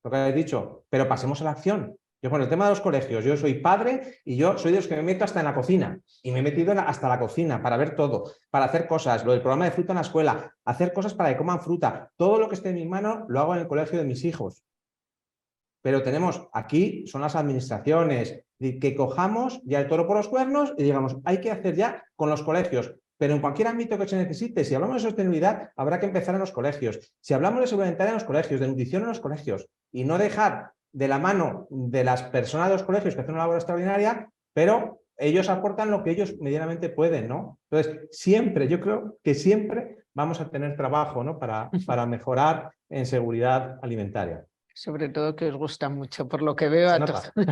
lo que habéis dicho, pero pasemos a la acción. Yo con el tema de los colegios, yo soy padre y yo soy de los que me meto hasta en la cocina, y me he metido hasta la cocina para ver todo, para hacer cosas, lo del programa de fruta en la escuela, hacer cosas para que coman fruta. Todo lo que esté en mi mano lo hago en el colegio de mis hijos. Pero tenemos aquí, son las administraciones, que cojamos ya el toro por los cuernos y digamos, hay que hacer ya con los colegios. Pero en cualquier ámbito que se necesite, si hablamos de sostenibilidad, habrá que empezar en los colegios. Si hablamos de seguridad alimentaria en los colegios, de nutrición en los colegios, y no dejar de la mano de las personas de los colegios que hacen una labor extraordinaria, pero ellos aportan lo que ellos medianamente pueden, ¿no? Entonces, siempre, yo creo que siempre vamos a tener trabajo, ¿no? para mejorar en seguridad alimentaria. Sobre todo que os gusta mucho, por lo que veo Se a nota. todos.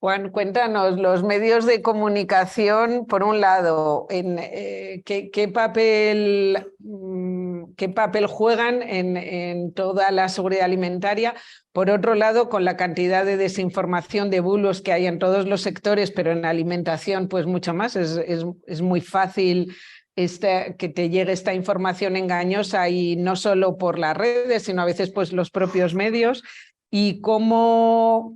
Juan, cuéntanos, los medios de comunicación, por un lado, ¿qué papel juegan en toda la seguridad alimentaria? Por otro lado, con la cantidad de desinformación, de bulos que hay en todos los sectores, pero en alimentación pues mucho más, es muy fácil que te llegue esta información engañosa, y no solo por las redes, sino a veces pues los propios medios. ¿Y cómo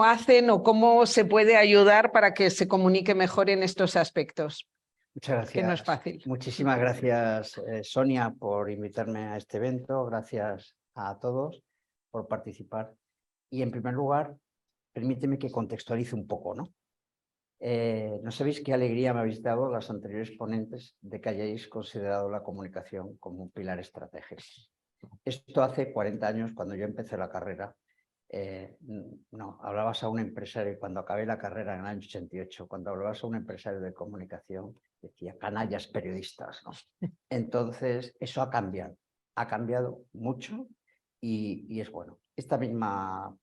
hacen o cómo se puede ayudar para que se comunique mejor en estos aspectos? Muchas gracias. Que no es fácil. Muchísimas gracias, Sonia, por invitarme a este evento. Gracias a todos por participar. Y en primer lugar, permíteme que contextualice un poco, ¿no? No sabéis qué alegría me habéis dado las anteriores ponentes de que hayáis considerado la comunicación como un pilar estratégico. Esto hace 40 años, cuando yo empecé la carrera, no, hablabas a un empresario, cuando acabé la carrera en el año 88, cuando hablabas a un empresario de comunicación, decía canallas periodistas, ¿no? Entonces, eso ha cambiado mucho y es bueno. Esta misma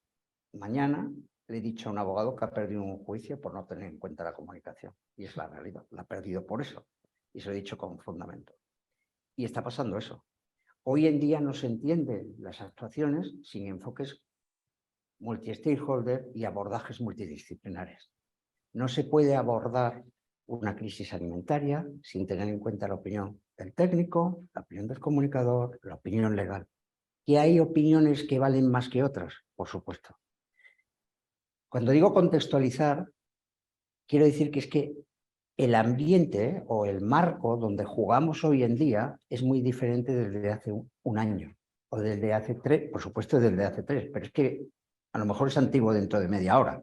mañana le he dicho a un abogado que ha perdido un juicio por no tener en cuenta la comunicación, y es la realidad, la ha perdido por eso, y se lo he dicho con fundamento. Y está pasando eso. Hoy en día no se entienden las actuaciones sin enfoques multi-stakeholder y abordajes multidisciplinares. No se puede abordar una crisis alimentaria sin tener en cuenta la opinión del técnico, la opinión del comunicador, la opinión legal. ¿Que hay opiniones que valen más que otras? Por supuesto. Cuando digo contextualizar, quiero decir que es que el ambiente o el marco donde jugamos hoy en día es muy diferente desde hace un año o desde hace 3, por supuesto desde hace 3, pero es que a lo mejor es antiguo dentro de media hora.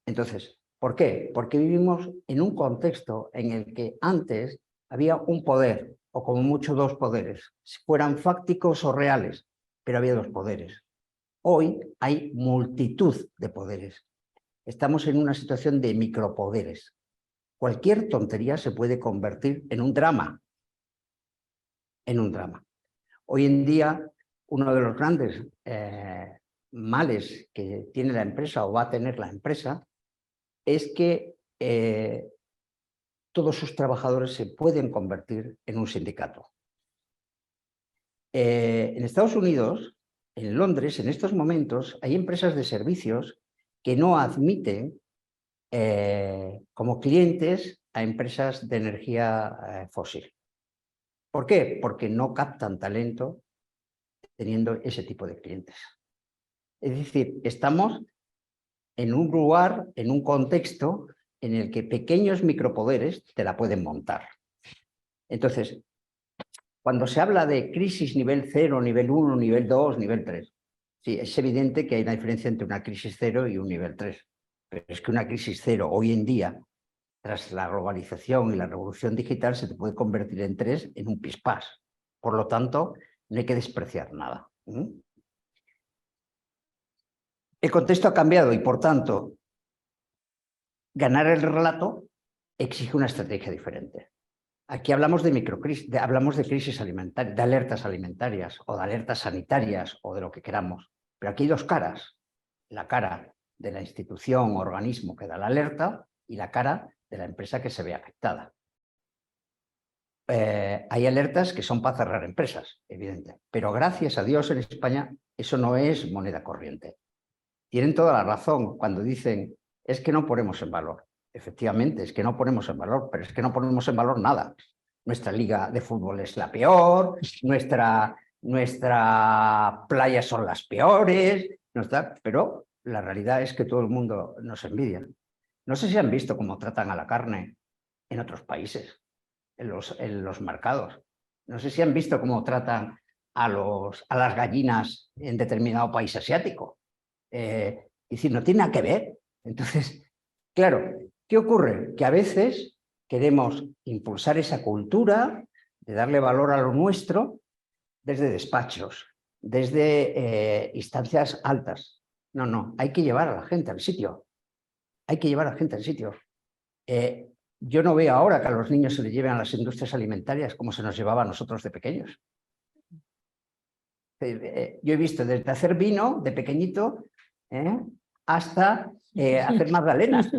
Entonces, ¿por qué? Porque vivimos en un contexto en el que antes había un poder o como mucho 2 poderes, si fueran fácticos o reales, pero había 2 poderes. Hoy hay multitud de poderes. Estamos en una situación de micropoderes. Cualquier tontería se puede convertir en un drama. Hoy en día, uno de los grandes males que tiene la empresa o va a tener la empresa es que todos sus trabajadores se pueden convertir en un sindicato. En Estados Unidos, en Londres, en estos momentos, hay empresas de servicios que no admiten como clientes a empresas de energía fósil. ¿Por qué? Porque no captan talento teniendo ese tipo de clientes. Es decir, estamos en un lugar, en un contexto en el que pequeños micropoderes te la pueden montar. Entonces, cuando se habla de crisis nivel 0, nivel 1, nivel 2, nivel 3, sí, es evidente que hay una diferencia entre una crisis 0 y un nivel 3. Pero es que una crisis 0 hoy en día, tras la globalización y la revolución digital, se te puede convertir en 3 en un pispás. Por lo tanto, no hay que despreciar nada. El contexto ha cambiado y, por tanto, ganar el relato exige una estrategia diferente. Aquí hablamos de microcrisis, hablamos de crisis alimentaria, de alertas alimentarias o de alertas sanitarias o de lo que queramos. Pero aquí hay dos caras. La cara de la institución o organismo que da la alerta y la cara de la empresa que se ve afectada. Hay alertas que son para cerrar empresas, evidente. Pero gracias a Dios en España eso no es moneda corriente. Tienen toda la razón cuando dicen es que no ponemos en valor. Efectivamente, es que no ponemos en valor, pero es que no ponemos en valor nada. Nuestra liga de fútbol es la peor, nuestra playa son las peores, pero la realidad es que todo el mundo nos envidia. No sé si han visto cómo tratan a la carne en otros países, en los mercados. No sé si han visto cómo tratan a las gallinas en determinado país asiático. Es decir, no tiene nada que ver. Entonces, claro, ¿qué ocurre? Que a veces queremos impulsar esa cultura de darle valor a lo nuestro desde despachos, desde instancias altas. No, no, hay que llevar a la gente al sitio. Hay que llevar a la gente al sitio. Yo no veo ahora que a los niños se les lleven a las industrias alimentarias como se nos llevaba a nosotros de pequeños. Yo he visto desde hacer vino de pequeñito hasta hacer magdalenas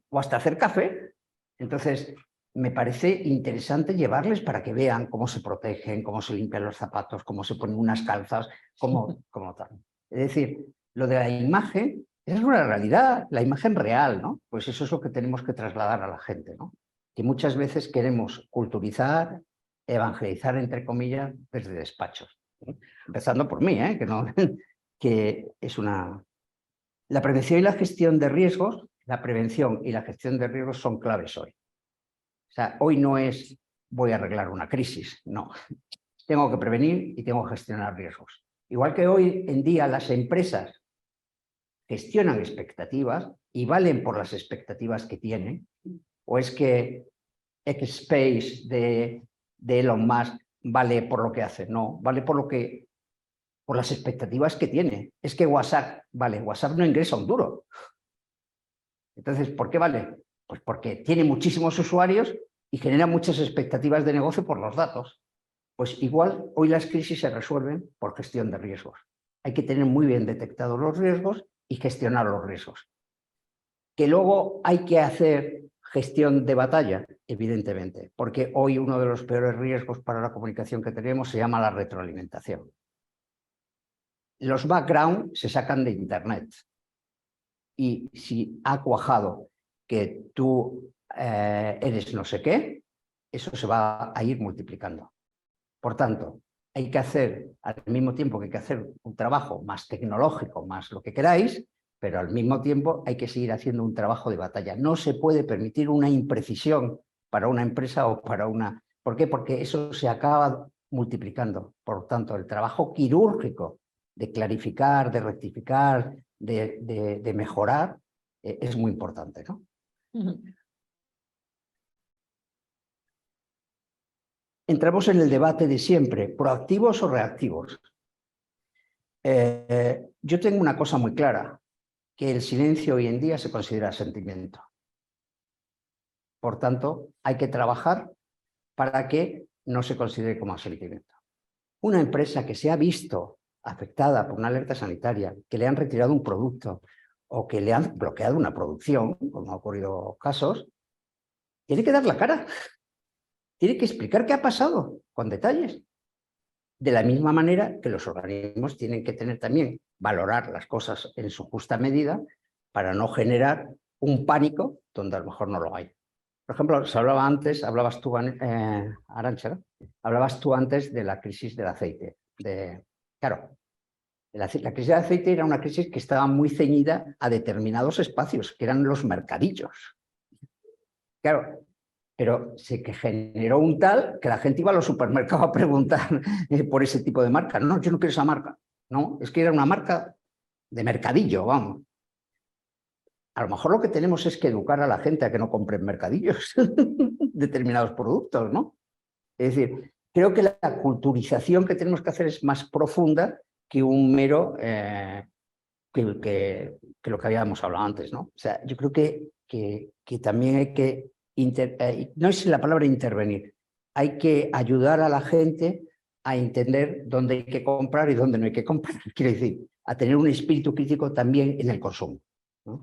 o hasta hacer café. Entonces, me parece interesante llevarles para que vean cómo se protegen, cómo se limpian los zapatos, cómo se ponen unas calzas, cómo tal. Es decir, lo de la imagen es una realidad, la imagen real, ¿no? Pues eso es lo que tenemos que trasladar a la gente, ¿no? Que muchas veces queremos culturizar, evangelizar, entre comillas, desde despachos. Empezando por mí, que es una... La prevención y la gestión de riesgos, la prevención y la gestión de riesgos son claves hoy. O sea, hoy no es voy a arreglar una crisis, no. Tengo que prevenir y tengo que gestionar riesgos. Igual que hoy en día las empresas gestionan expectativas y valen por las expectativas que tienen, o es que X-Space de Elon Musk vale por lo que hace, no, vale por las expectativas que tiene. Es que WhatsApp, vale, WhatsApp no ingresa un duro. Entonces, ¿por qué vale? Pues porque tiene muchísimos usuarios y genera muchas expectativas de negocio por los datos. Pues igual, hoy las crisis se resuelven por gestión de riesgos. Hay que tener muy bien detectados los riesgos y gestionar los riesgos. Que luego hay que hacer gestión de batalla, evidentemente, porque hoy uno de los peores riesgos para la comunicación que tenemos se llama la retroalimentación. Los background se sacan de Internet y si ha cuajado que tú eres no sé qué, eso se va a ir multiplicando. Por tanto, hay que hacer, al mismo tiempo que hay que hacer un trabajo más tecnológico, más lo que queráis, pero al mismo tiempo hay que seguir haciendo un trabajo de batalla. No se puede permitir una imprecisión para una empresa o para una... ¿Por qué? Porque eso se acaba multiplicando. Por tanto, el trabajo quirúrgico de clarificar, de rectificar, de mejorar, es muy importante, ¿no? Entramos en el debate de siempre, proactivos o reactivos. Yo tengo una cosa muy clara, que el silencio hoy en día se considera sentimiento. Por tanto, hay que trabajar para que no se considere como sentimiento. Una empresa que se ha visto afectada por una alerta sanitaria, que le han retirado un producto o que le han bloqueado una producción, como ha ocurrido casos, tiene que dar la cara, tiene que explicar qué ha pasado con detalles. De la misma manera que los organismos tienen que tener también, valorar las cosas en su justa medida para no generar un pánico donde a lo mejor no lo hay. Por ejemplo, se hablaba antes, hablabas tú, Arantxa, ¿no? Hablabas tú antes de la crisis del aceite. Claro, la crisis del aceite era una crisis que estaba muy ceñida a determinados espacios, que eran los mercadillos. Claro, pero se generó un tal que la gente iba a los supermercados a preguntar por ese tipo de marca. No, yo no quiero esa marca. No, es que era una marca de mercadillo, vamos. A lo mejor lo que tenemos es que educar a la gente a que no compren mercadillos determinados productos, ¿no? Es decir, creo que la culturización que tenemos que hacer es más profunda que un mero, que lo que habíamos hablado antes, ¿no? O sea, yo creo que también hay que, no es la palabra intervenir, hay que ayudar a la gente a entender dónde hay que comprar y dónde no hay que comprar. Quiero decir, a tener un espíritu crítico también en el consumo, ¿no?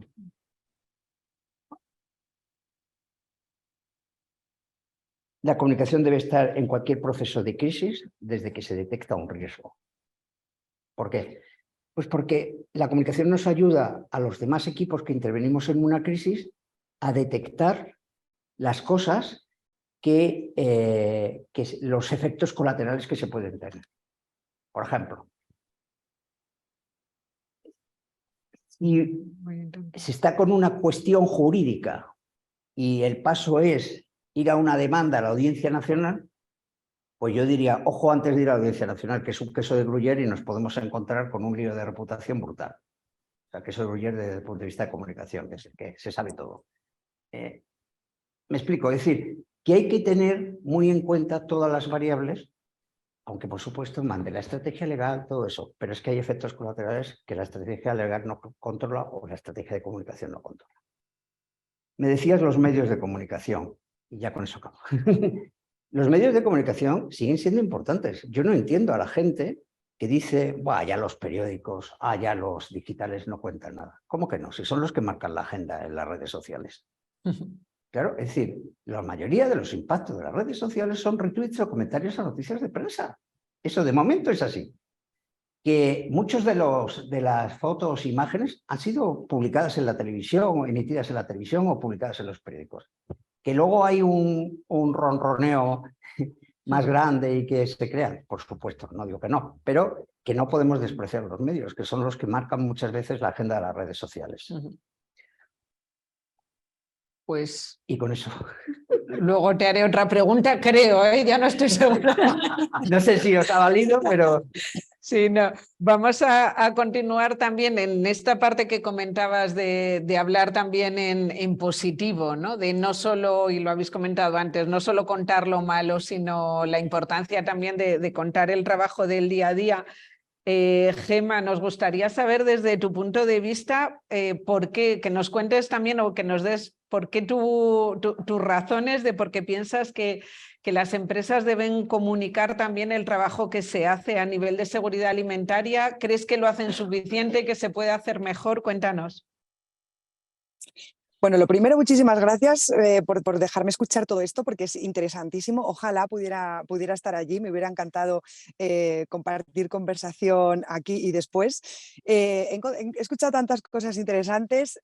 La comunicación debe estar en cualquier proceso de crisis desde que se detecta un riesgo. ¿Por qué? Pues porque la comunicación nos ayuda a los demás equipos que intervenimos en una crisis a detectar las cosas que los efectos colaterales que se pueden tener. Por ejemplo, si se está con una cuestión jurídica y el paso es ir a una demanda a la Audiencia Nacional, pues yo diría, ojo antes de ir a la Audiencia Nacional, que es un queso de Gruyère y nos podemos encontrar con un lío de reputación brutal. O sea, queso de Gruyère desde el punto de vista de comunicación, que se sabe todo. Me explico, es decir, que hay que tener muy en cuenta todas las variables, aunque por supuesto mande la estrategia legal, todo eso, pero es que hay efectos colaterales que la estrategia legal no controla o la estrategia de comunicación no controla. Me decías los medios de comunicación, y ya con eso acabo. Los medios de comunicación siguen siendo importantes. Yo no entiendo a la gente que dice, ya los periódicos, ya los digitales no cuentan nada. ¿Cómo que no? Si son los que marcan la agenda en las redes sociales. Claro, es decir, la mayoría de los impactos de las redes sociales son retweets o comentarios a noticias de prensa. Eso de momento es así. Que muchos de las fotos, imágenes han sido publicadas en la televisión, o emitidas en la televisión o publicadas en los periódicos. Que luego hay un ronroneo más grande y que se crean, por supuesto, no digo que no, pero que no podemos despreciar los medios, que son los que marcan muchas veces la agenda de las redes sociales. Pues y con eso. Luego te haré otra pregunta, creo, ya no estoy segura. No sé si os ha valido, pero... Sí, no. Vamos a continuar también en esta parte que comentabas de hablar también en positivo, ¿no? De no solo, y lo habéis comentado antes, no solo contar lo malo, sino la importancia también de contar el trabajo del día a día. Gemma, nos gustaría saber desde tu punto de vista por qué, que nos cuentes también o que nos des por qué tus razones de por qué piensas que las empresas deben comunicar también el trabajo que se hace a nivel de seguridad alimentaria. ¿Crees que lo hacen suficiente, que se puede hacer mejor? Cuéntanos. Bueno, lo primero, muchísimas gracias por dejarme escuchar todo esto, porque es interesantísimo. Ojalá pudiera estar allí, me hubiera encantado compartir conversación aquí y después. He escuchado tantas cosas interesantes,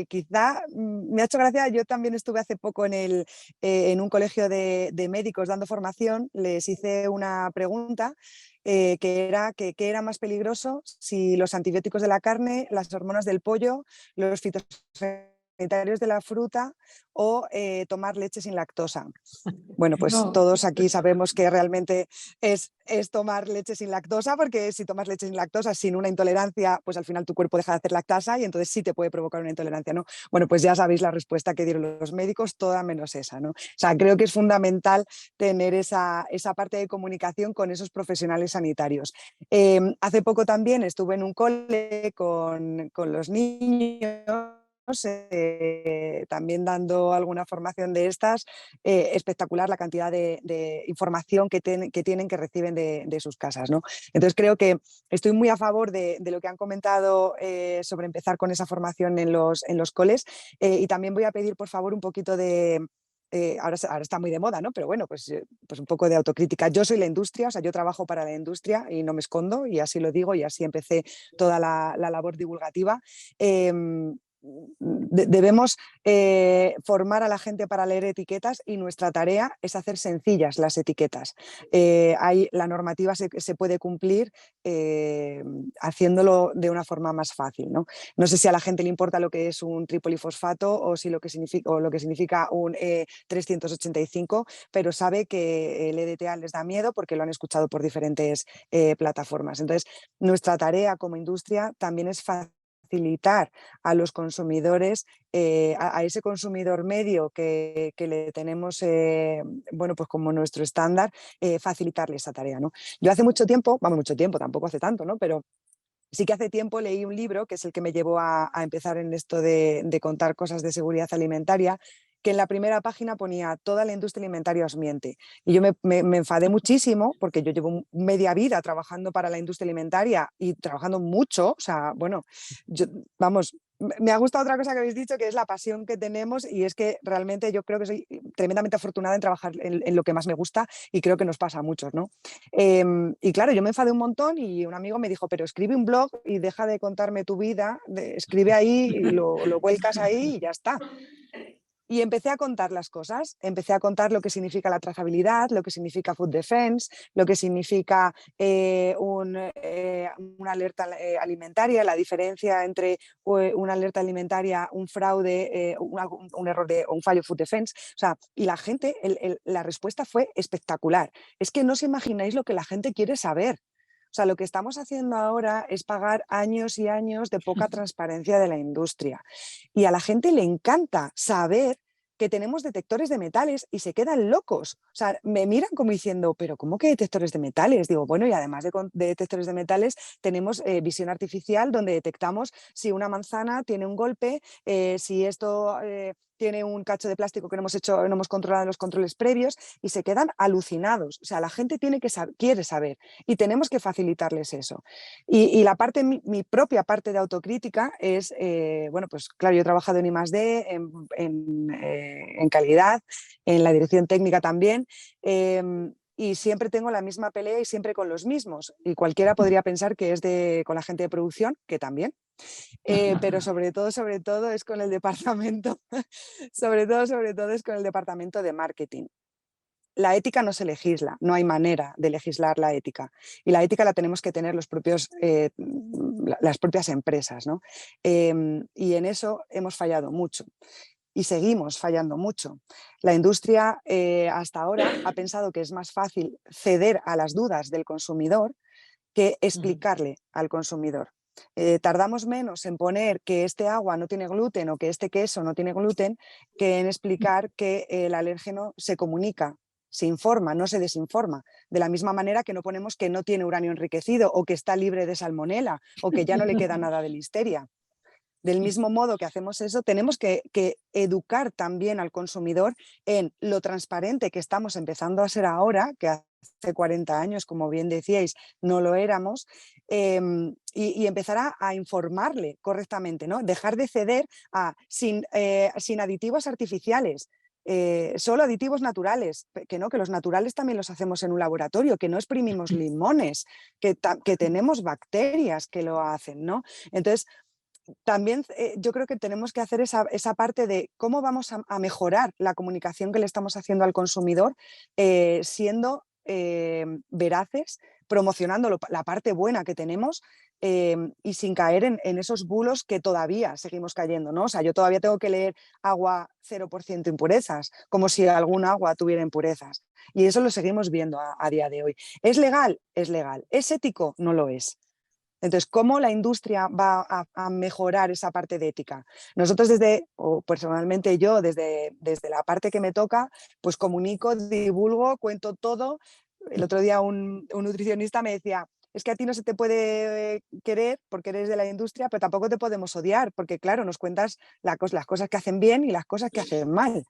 quizá me ha hecho gracia, yo también estuve hace poco en un colegio de médicos dando formación, les hice una pregunta que era ¿qué era más peligroso? Si los antibióticos de la carne, las hormonas del pollo, los fitosanitarios de la fruta o tomar leche sin lactosa. Bueno, pues todos aquí sabemos que realmente es tomar leche sin lactosa, porque si tomas leche sin lactosa sin una intolerancia, pues al final tu cuerpo deja de hacer lactasa y entonces sí te puede provocar una intolerancia, ¿no? Bueno, pues ya sabéis la respuesta que dieron los médicos, toda menos esa, ¿no? O sea, creo que es fundamental tener esa parte de comunicación con esos profesionales sanitarios. Hace poco también estuve en un cole con los niños, también dando alguna formación de estas, espectacular la cantidad de información que tienen, que reciben de sus casas, ¿no? Entonces creo que estoy muy a favor de lo que han comentado sobre empezar con esa formación en los coles, y también voy a pedir por favor un poquito de ahora está muy de moda, ¿no? Pero bueno, pues un poco de autocrítica. Yo soy la industria, o sea, yo trabajo para la industria y no me escondo, y así lo digo, y así empecé toda la labor divulgativa. Debemos formar a la gente para leer etiquetas, y nuestra tarea es hacer sencillas las etiquetas. La normativa se puede cumplir haciéndolo de una forma más fácil, ¿no? No sé si a la gente le importa lo que es un tripolifosfato o lo que significa un 385, pero sabe que el EDTA les da miedo porque lo han escuchado por diferentes plataformas. Entonces, nuestra tarea como industria también es facilitar a los consumidores, a ese consumidor medio que le tenemos bueno, pues como nuestro estándar, facilitarle esa tarea, ¿no? Yo hace mucho tiempo, tampoco hace tanto, ¿no? Pero sí que hace tiempo leí un libro, que es el que me llevó a empezar en esto de contar cosas de seguridad alimentaria, que en la primera página ponía: toda la industria alimentaria os miente. Y yo me enfadé muchísimo, porque yo llevo media vida trabajando para la industria alimentaria y trabajando mucho. O sea, bueno, vamos, me ha gustado otra cosa que habéis dicho, que es la pasión que tenemos, y es que realmente yo creo que soy tremendamente afortunada en trabajar en lo que más me gusta, y creo que nos pasa a muchos, ¿no? Y claro, yo me enfadé un montón, y un amigo me dijo: pero escribe un blog y deja de contarme tu vida, escribe ahí, y lo vuelcas ahí y ya está. Y empecé a contar las cosas, empecé a contar lo que significa la trazabilidad, lo que significa food defense, lo que significa una alerta alimentaria, la diferencia entre una alerta alimentaria, un fraude, un error o un fallo food defense. O sea, y la gente, la respuesta fue espectacular. Es que no os imagináis lo que la gente quiere saber. O sea, lo que estamos haciendo ahora es pagar años y años de poca transparencia de la industria. Y a la gente le encanta saber que tenemos detectores de metales, y se quedan locos. O sea, me miran como diciendo: ¿pero cómo que detectores de metales? Digo, bueno, y además de detectores de metales, tenemos visión artificial, donde detectamos si una manzana tiene un golpe, si esto tiene un cacho de plástico que no hemos controlado en los controles previos, y se quedan alucinados. O sea, la gente quiere saber, y tenemos que facilitarles eso. Y mi propia parte de autocrítica es, bueno, pues claro, yo he trabajado en I+D, en calidad, en la dirección técnica también, y siempre tengo la misma pelea, y siempre con los mismos, y cualquiera podría pensar que es con la gente de producción, que también. Pero sobre todo es con el departamento, sobre todo es con el departamento de marketing. La ética no se legisla, no hay manera de legislar la ética, y la ética la tenemos que tener las propias empresas, ¿no? Y en eso hemos fallado mucho, y seguimos fallando mucho. La industria hasta ahora ha pensado que es más fácil ceder a las dudas del consumidor que explicarle al consumidor. Tardamos menos en poner que este agua no tiene gluten, o que este queso no tiene gluten, que en explicar que el alérgeno se comunica, se informa, no se desinforma. De la misma manera que no ponemos que no tiene uranio enriquecido, o que está libre de salmonela, o que ya no le queda nada de listeria. Del mismo modo que hacemos eso, tenemos que educar también al consumidor en lo transparente que estamos empezando a ser ahora, que hace 40 años, como bien decíais, no lo éramos, y empezar a informarle correctamente, ¿no? Dejar de ceder sin aditivos artificiales. Solo aditivos naturales, que los naturales también los hacemos en un laboratorio, que no exprimimos limones, que tenemos bacterias que lo hacen, ¿no? Entonces, también yo creo que tenemos que hacer esa parte de cómo vamos a mejorar la comunicación que le estamos haciendo al consumidor, siendo veraces, promocionando la parte buena que tenemos, y sin caer en esos bulos que todavía seguimos cayendo, ¿no? O sea, yo todavía tengo que leer agua 0% impurezas, como si algún agua tuviera impurezas. Y eso lo seguimos viendo a día de hoy. ¿Es legal? Es legal. ¿Es ético? No lo es. Entonces, ¿cómo la industria va a mejorar esa parte de ética? Nosotros o personalmente yo, desde la parte que me toca, pues comunico, divulgo, cuento todo. El otro día un nutricionista me decía: es que a ti no se te puede querer porque eres de la industria, pero tampoco te podemos odiar, porque claro, nos cuentas las cosas que hacen bien y las cosas que hacen mal.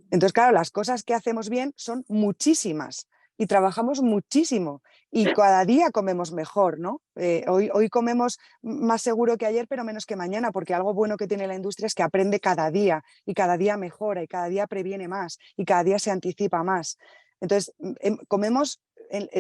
Entonces, claro, las cosas que hacemos bien son muchísimas, y trabajamos muchísimo, y cada día comemos mejor, ¿no? Hoy comemos más seguro que ayer, pero menos que mañana, porque algo bueno que tiene la industria es que aprende cada día y cada día mejora y cada día previene más y cada día se anticipa más. Entonces,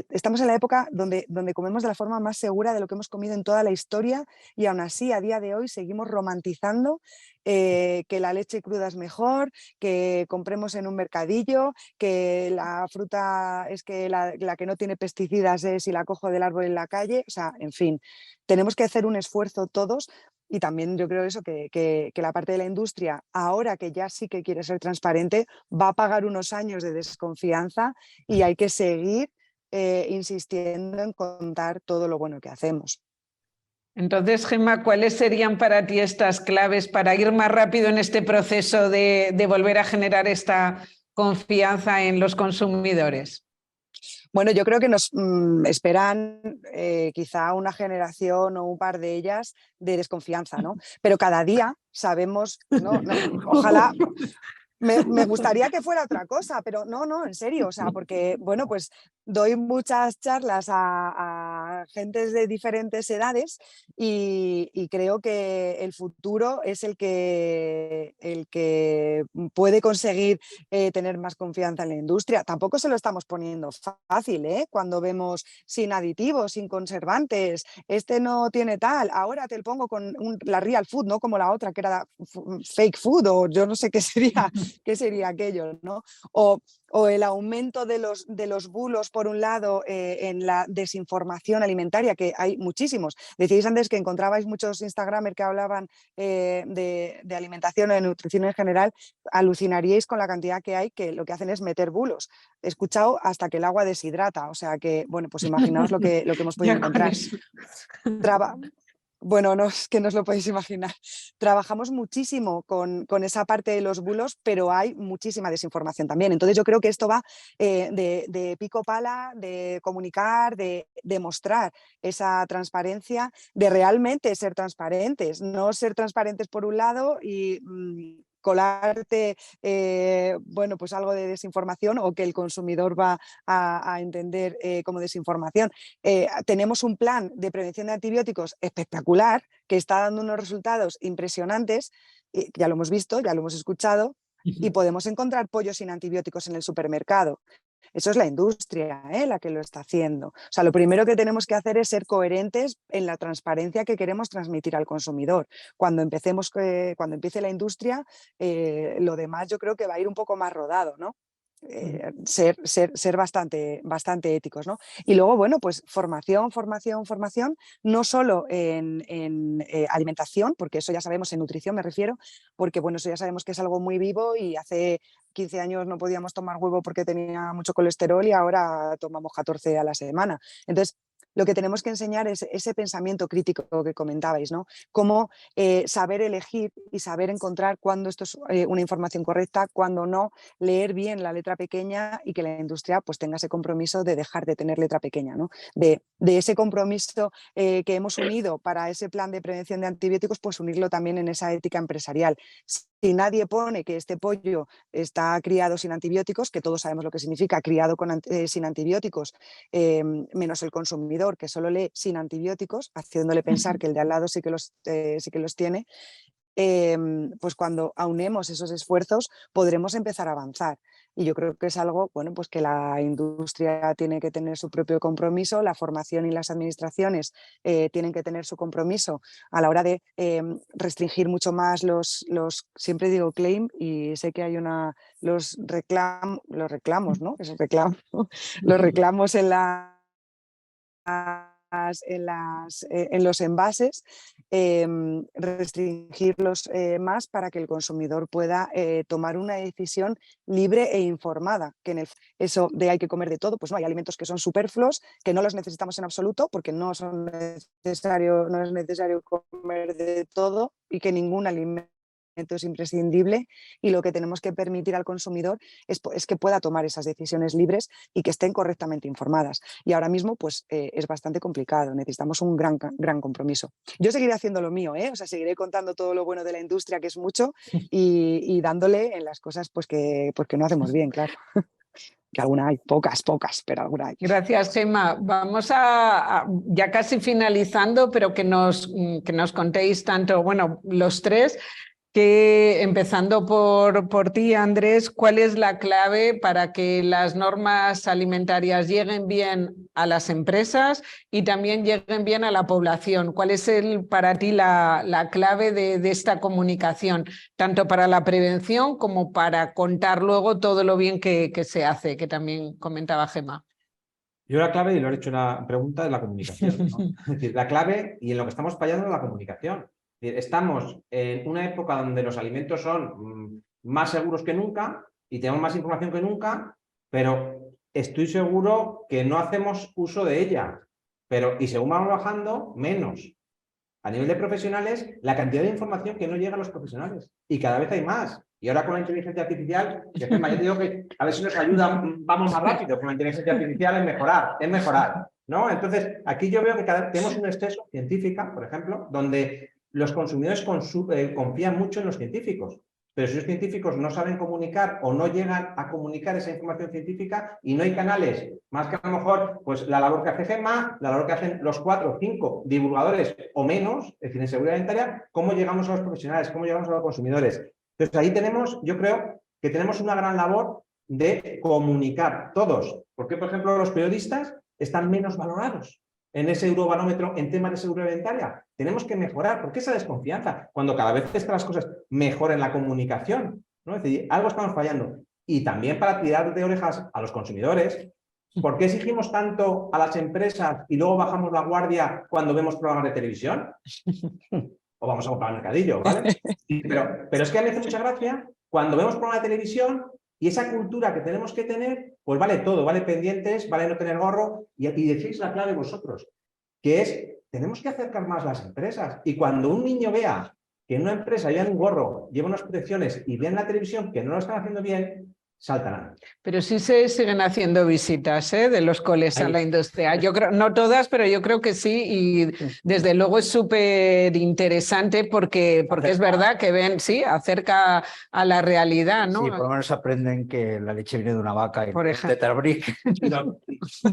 estamos en la época donde comemos de la forma más segura de lo que hemos comido en toda la historia y aún así a día de hoy seguimos romantizando que la leche cruda es mejor, que compremos en un mercadillo, que la fruta es que la que no tiene pesticidas es si la cojo del árbol en la calle. O sea, en fin, tenemos que hacer un esfuerzo todos. Y también yo creo eso, que la parte de la industria, ahora que ya sí que quiere ser transparente, va a pagar unos años de desconfianza y hay que seguir insistiendo en contar todo lo bueno que hacemos. Entonces, Gemma, ¿cuáles serían para ti estas claves para ir más rápido en este proceso de volver a generar esta confianza en los consumidores? Bueno, yo creo que nos esperan quizá una generación o un par de ellas de desconfianza, ¿no? Pero cada día sabemos, ojalá... Me gustaría que fuera otra cosa, pero no, en serio, o sea, porque, bueno, pues doy muchas charlas a gentes de diferentes edades y creo que el futuro es el que puede conseguir tener más confianza en la industria. Tampoco se lo estamos poniendo fácil, ¿eh? Cuando vemos sin aditivos, sin conservantes, este no tiene tal, ahora te lo pongo con la real food, ¿no? Como la otra que era fake food o yo no sé qué sería aquello, ¿no? O el aumento de los bulos, por un lado, en la desinformación alimentaria, que hay muchísimos. Decíais antes que encontrabais muchos Instagramers que hablaban de alimentación o de nutrición en general. Alucinaríais con la cantidad que hay que lo que hacen es meter bulos. He escuchado hasta que el agua deshidrata, o sea que, bueno, pues imaginaos lo que hemos podido encontrar. Bueno, no es que no os lo podéis imaginar. Trabajamos muchísimo con esa parte de los bulos, pero hay muchísima desinformación también. Entonces yo creo que esto va de pico pala, de comunicar, de mostrar esa transparencia, de realmente ser transparentes, no ser transparentes por un lado y colarte bueno, pues algo de desinformación o que el consumidor va a entender como desinformación. Tenemos un plan de prevención de antibióticos espectacular que está dando unos resultados impresionantes, ya lo hemos visto, ya lo hemos escuchado, y podemos encontrar pollos sin antibióticos en el supermercado. Eso es la industria la que lo está haciendo. O sea, lo primero que tenemos que hacer es ser coherentes en la transparencia que queremos transmitir al consumidor. Cuando empiece la industria, lo demás yo creo que va a ir un poco más rodado, ¿no? Ser bastante éticos, ¿no? Y luego, bueno, pues formación, no solo en alimentación, porque eso ya sabemos, en nutrición me refiero, porque bueno, eso ya sabemos que es algo muy vivo y hace 15 años no podíamos tomar huevo porque tenía mucho colesterol y ahora tomamos 14 a la semana. Entonces, lo que tenemos que enseñar es ese pensamiento crítico que comentabais, ¿no? Cómo saber elegir y saber encontrar cuándo esto es una información correcta, cuándo no, leer bien la letra pequeña y que la industria pues tenga ese compromiso de dejar de tener letra pequeña, ¿no? De ese compromiso que hemos unido para ese plan de prevención de antibióticos, pues unirlo también en esa ética empresarial. Si nadie pone que este pollo está criado sin antibióticos, que todos sabemos lo que significa criado sin antibióticos, menos el consumidor que solo lee sin antibióticos, haciéndole pensar que el de al lado sí que los tiene, pues cuando aunemos esos esfuerzos podremos empezar a avanzar. Y yo creo que es algo, bueno, pues que la industria tiene que tener su propio compromiso, la formación y las administraciones tienen que tener su compromiso a la hora de restringir mucho más siempre digo claim y sé que hay los reclamos, ¿no? Esos reclamos, los reclamos en los envases, restringirlos más para que el consumidor pueda tomar una decisión libre e informada, que en eso de hay que comer de todo, pues no, hay alimentos que son superfluos, que no los necesitamos en absoluto porque no es necesario comer de todo y que ningún alimento es imprescindible, y lo que tenemos que permitir al consumidor es que pueda tomar esas decisiones libres y que estén correctamente informadas. Y ahora mismo pues es bastante complicado, necesitamos un gran compromiso. Yo seguiré haciendo lo mío, o sea, seguiré contando todo lo bueno de la industria, que es mucho, y dándole en las cosas pues que no hacemos bien, claro. que alguna hay, pocas, pero alguna hay. Gracias, Gemma. Vamos a ya casi finalizando, pero que nos contéis tanto, bueno, los tres, que empezando por ti, Andrés, ¿cuál es la clave para que las normas alimentarias lleguen bien a las empresas y también lleguen bien a la población? ¿Cuál es para ti la clave de esta comunicación, tanto para la prevención como para contar luego todo lo bien que se hace, que también comentaba Gemma? Yo la clave, y lo he hecho una pregunta, es la comunicación, ¿no? Es decir, la clave y en lo que estamos fallando es la comunicación. Es decir, estamos en una época donde los alimentos son más seguros que nunca y tenemos más información que nunca, pero estoy seguro que no hacemos uso de ella. Y según vamos bajando, menos. A nivel de profesionales, la cantidad de información que no llega a los profesionales. Y cada vez hay más. Y ahora con la inteligencia artificial, que Gemma, yo te digo que a ver si nos ayuda, vamos más rápido con la inteligencia artificial es mejorar, ¿no? Entonces, aquí yo veo que tenemos un exceso científica, por ejemplo, donde los consumidores confían mucho en los científicos. Pero si los científicos no saben comunicar o no llegan a comunicar esa información científica y no hay canales, más que a lo mejor pues la labor que hace Gemma, la labor que hacen los 4 o 5 divulgadores o menos, es decir, en seguridad alimentaria, ¿cómo llegamos a los profesionales? ¿Cómo llegamos a los consumidores? Entonces ahí tenemos, yo creo que tenemos una gran labor de comunicar todos. Porque, por ejemplo, los periodistas están menos valorados en ese Eurobarómetro en temas de seguridad alimentaria. Tenemos que mejorar, porque esa desconfianza, cuando cada vez están las cosas mejor en la comunicación, ¿no? Es decir, algo estamos fallando. Y también para tirar de orejas a los consumidores, ¿por qué exigimos tanto a las empresas y luego bajamos la guardia cuando vemos programas de televisión? O vamos a comprar al mercadillo, ¿vale? Pero es que a mí me hace mucha gracia cuando vemos programas de televisión y esa cultura que tenemos que tener, pues vale todo, vale pendientes, vale no tener gorro, y decís la clave vosotros, que es, tenemos que acercar más las empresas. Y cuando un niño vea que en una empresa lleva un gorro, lleva unas protecciones y ve en la televisión que no lo están haciendo bien, saltarán. Pero sí se siguen haciendo visitas de los coles a la industria. Yo creo, no todas, pero yo creo que sí, y desde luego es súper interesante porque es verdad que ven, sí, acerca a la realidad, ¿no? Sí, por lo menos aprenden que la leche viene de una vaca y Por ejemplo. de Tetrabric.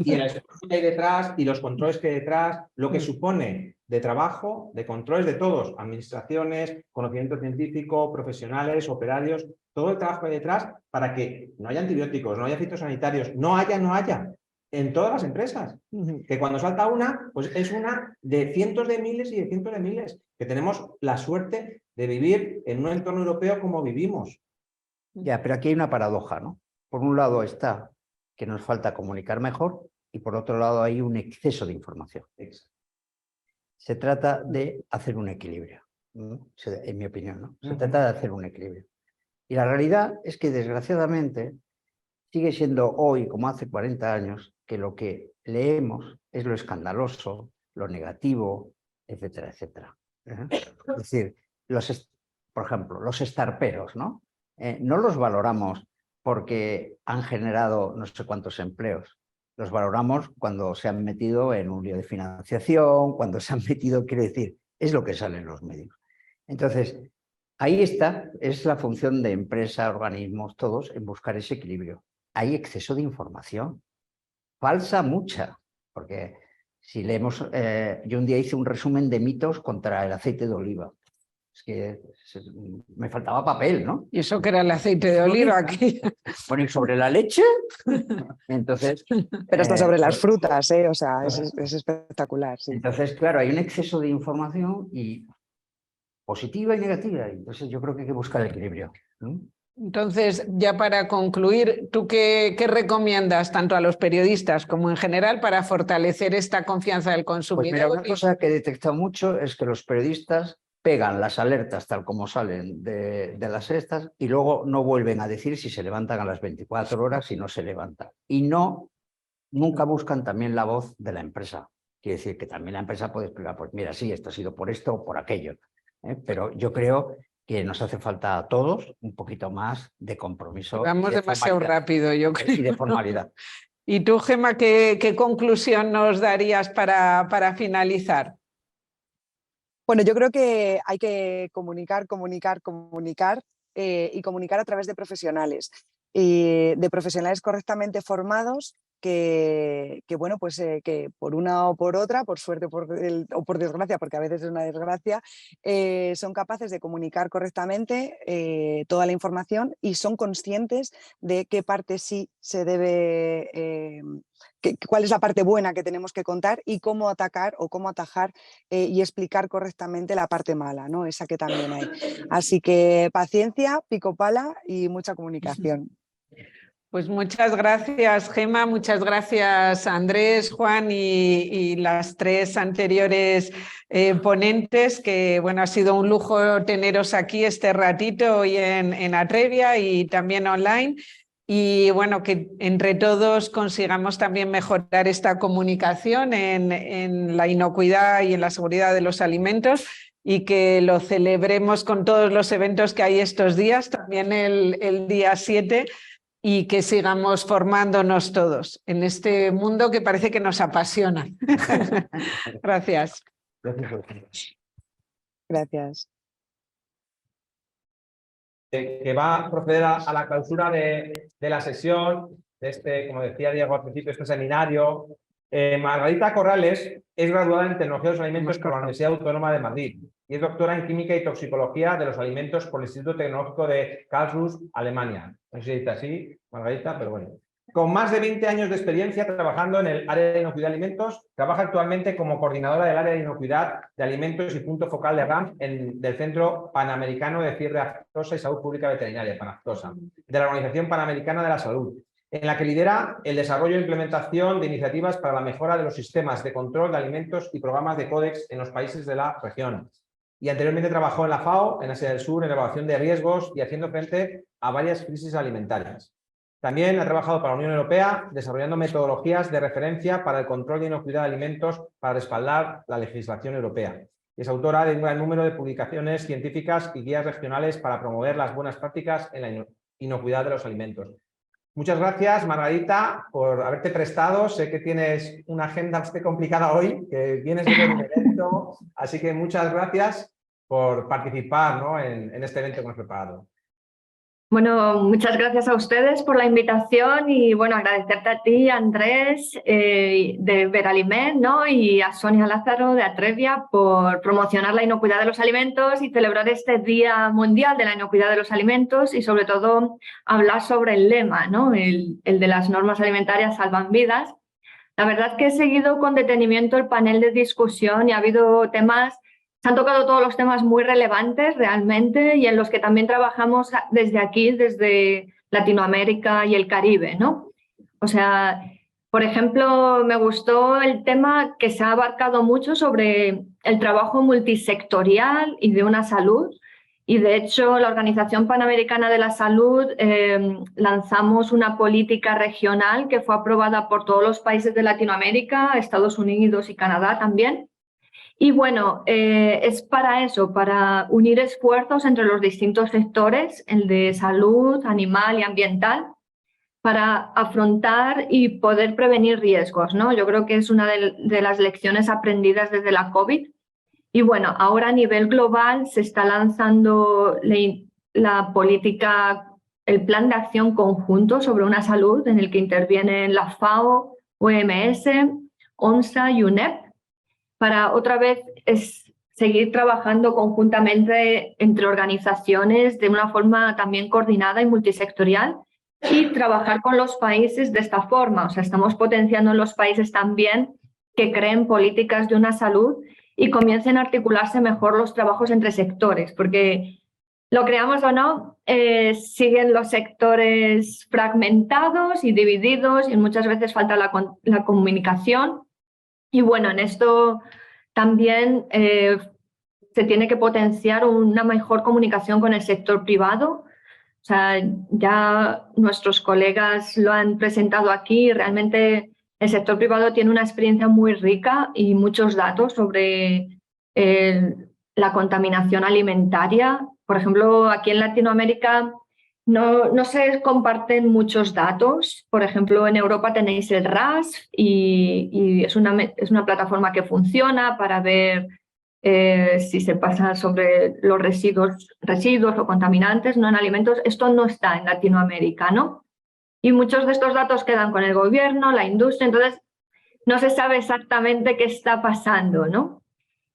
Y la estructura que hay detrás y los controles que hay detrás, lo que supone de trabajo, de controles de todos, administraciones, conocimiento científico, profesionales, operarios, todo el trabajo que hay detrás para que no haya antibióticos, no haya fitosanitarios, no haya, en todas las empresas. Que cuando salta una, pues es una de cientos de miles y de cientos de miles, que tenemos la suerte de vivir en un entorno europeo como vivimos. Ya, pero aquí hay una paradoja, ¿no? Por un lado está que nos falta comunicar mejor y por otro lado hay un exceso de información. Se trata de hacer un equilibrio, ¿no? En mi opinión, ¿no? Se trata de hacer un equilibrio. Y la realidad es que, desgraciadamente, sigue siendo hoy, como hace 40 años, que lo que leemos es lo escandaloso, lo negativo, etcétera, etcétera. Es decir, por ejemplo, los estarperos, ¿no? No los valoramos porque han generado no sé cuántos empleos. Los valoramos cuando se han metido en un lío de financiación, cuando se han metido, quiero decir, es lo que sale en los medios. Entonces, ahí está, es la función de empresa, organismos, todos, en buscar ese equilibrio. Hay exceso de información, falsa mucha, porque si leemos, yo un día hice un resumen de mitos contra el aceite de oliva. Es que me faltaba papel, ¿no? ¿Y eso que era el aceite de oliva aquí? Bueno, ¿y sobre la leche? Entonces... Pero está sobre las frutas, o sea, es espectacular. Sí. Entonces, claro, hay un exceso de información y positiva y negativa. Entonces yo creo que hay que buscar el equilibrio, ¿no? Entonces, ya para concluir, ¿tú qué recomiendas tanto a los periodistas como en general para fortalecer esta confianza del consumidor? Pues mira, una cosa que he detectado mucho es que los periodistas pegan las alertas tal como salen de las estas y luego no vuelven a decir si se levantan a las 24 horas, si no se levantan. Y nunca buscan también la voz de la empresa. Quiere decir que también la empresa puede explicar, pues mira, sí, esto ha sido por esto o por aquello. Pero yo creo que nos hace falta a todos un poquito más de compromiso. Vamos demasiado rápido, yo creo. Y de formalidad. ¿Y tú, Gemma, qué conclusión nos darías para finalizar? Bueno, yo creo que hay que comunicar y comunicar a través de profesionales. de profesionales correctamente formados que bueno, pues que por una o por otra, por suerte o por desgracia, porque a veces es una desgracia, son capaces de comunicar correctamente toda la información y son conscientes de qué parte sí se debe, cuál es la parte buena que tenemos que contar y cómo atacar o cómo atajar y explicar correctamente la parte mala, ¿no? Esa que también hay. Así que paciencia, pico pala y mucha comunicación. Pues muchas gracias, Gemma, muchas gracias, Andrés, Juan y las tres anteriores ponentes, que bueno, ha sido un lujo teneros aquí este ratito hoy en Atrevia y también online. Y bueno, que entre todos consigamos también mejorar esta comunicación en la inocuidad y en la seguridad de los alimentos, y que lo celebremos con todos los eventos que hay estos días, también el día 7, y que sigamos formándonos todos en este mundo que parece que nos apasiona. Gracias. Gracias. Que va a proceder a la clausura de la sesión, de este, como decía Diego al principio, este seminario. Margarita Corrales es graduada en Tecnología de los Alimentos por la Universidad Autónoma de Madrid y es doctora en Química y Toxicología de los Alimentos por el Instituto Tecnológico de Karlsruhe, Alemania. No sé si dice así, Margarita, pero bueno. Con más de 20 años de experiencia trabajando en el área de inocuidad de alimentos, trabaja actualmente como coordinadora del área de inocuidad de alimentos y punto focal de RAM del Centro Panamericano de Fiebre Aftosa y Salud Pública Veterinaria, Panaftosa, de la Organización Panamericana de la Salud, en la que lidera el desarrollo e implementación de iniciativas para la mejora de los sistemas de control de alimentos y programas de códex en los países de la región. Y anteriormente trabajó en la FAO, en Asia del Sur, en evaluación de riesgos y haciendo frente a varias crisis alimentarias. También ha trabajado para la Unión Europea, desarrollando metodologías de referencia para el control de inocuidad de alimentos para respaldar la legislación europea. Es autora de un gran número de publicaciones científicas y guías regionales para promover las buenas prácticas en la inocuidad de los alimentos. Muchas gracias, Margarita, por haberte prestado. Sé que tienes una agenda bastante complicada hoy, que vienes de un evento, así que muchas gracias por participar, ¿no?, en este evento que hemos preparado. Bueno, muchas gracias a ustedes por la invitación y bueno, agradecerte a ti, Andrés, de Veraliment, ¿no?, y a Sonia Lázaro de Atrevia por promocionar la inocuidad de los alimentos y celebrar este Día Mundial de la Inocuidad de los Alimentos y sobre todo hablar sobre el lema, ¿no?, el de las normas alimentarias salvan vidas. La verdad es que he seguido con detenimiento el panel de discusión y ha habido temas. Se han tocado todos los temas muy relevantes realmente y en los que también trabajamos desde aquí, desde Latinoamérica y el Caribe, ¿no? O sea, por ejemplo, me gustó el tema que se ha abarcado mucho sobre el trabajo multisectorial y de una salud. Y de hecho, la Organización Panamericana de la Salud lanzamos una política regional que fue aprobada por todos los países de Latinoamérica, Estados Unidos y Canadá también. Y bueno, es para eso, para unir esfuerzos entre los distintos sectores, el de salud, animal y ambiental, para afrontar y poder prevenir riesgos, ¿no? Yo creo que es una de las lecciones aprendidas desde la COVID. Y bueno, ahora a nivel global se está lanzando la política, el plan de acción conjunto sobre una salud en el que intervienen la FAO, OMS, ONSA y UNEP, para otra vez seguir trabajando conjuntamente entre organizaciones de una forma también coordinada y multisectorial y trabajar con los países de esta forma. O sea, estamos potenciando en los países también que creen políticas de una salud y comiencen a articularse mejor los trabajos entre sectores, porque lo creamos o no, siguen los sectores fragmentados y divididos y muchas veces falta la comunicación. Y bueno, en esto también se tiene que potenciar una mejor comunicación con el sector privado. O sea, ya nuestros colegas lo han presentado aquí. Realmente el sector privado tiene una experiencia muy rica y muchos datos sobre la contaminación alimentaria. Por ejemplo, aquí en Latinoamérica no se comparten muchos datos. Por ejemplo, en Europa tenéis el RAS y es una plataforma que funciona para ver si se pasa sobre los residuos o contaminantes, no en alimentos. Esto no está en Latinoamérica, ¿no? Y muchos de estos datos quedan con el gobierno, la industria, entonces no se sabe exactamente qué está pasando, ¿no?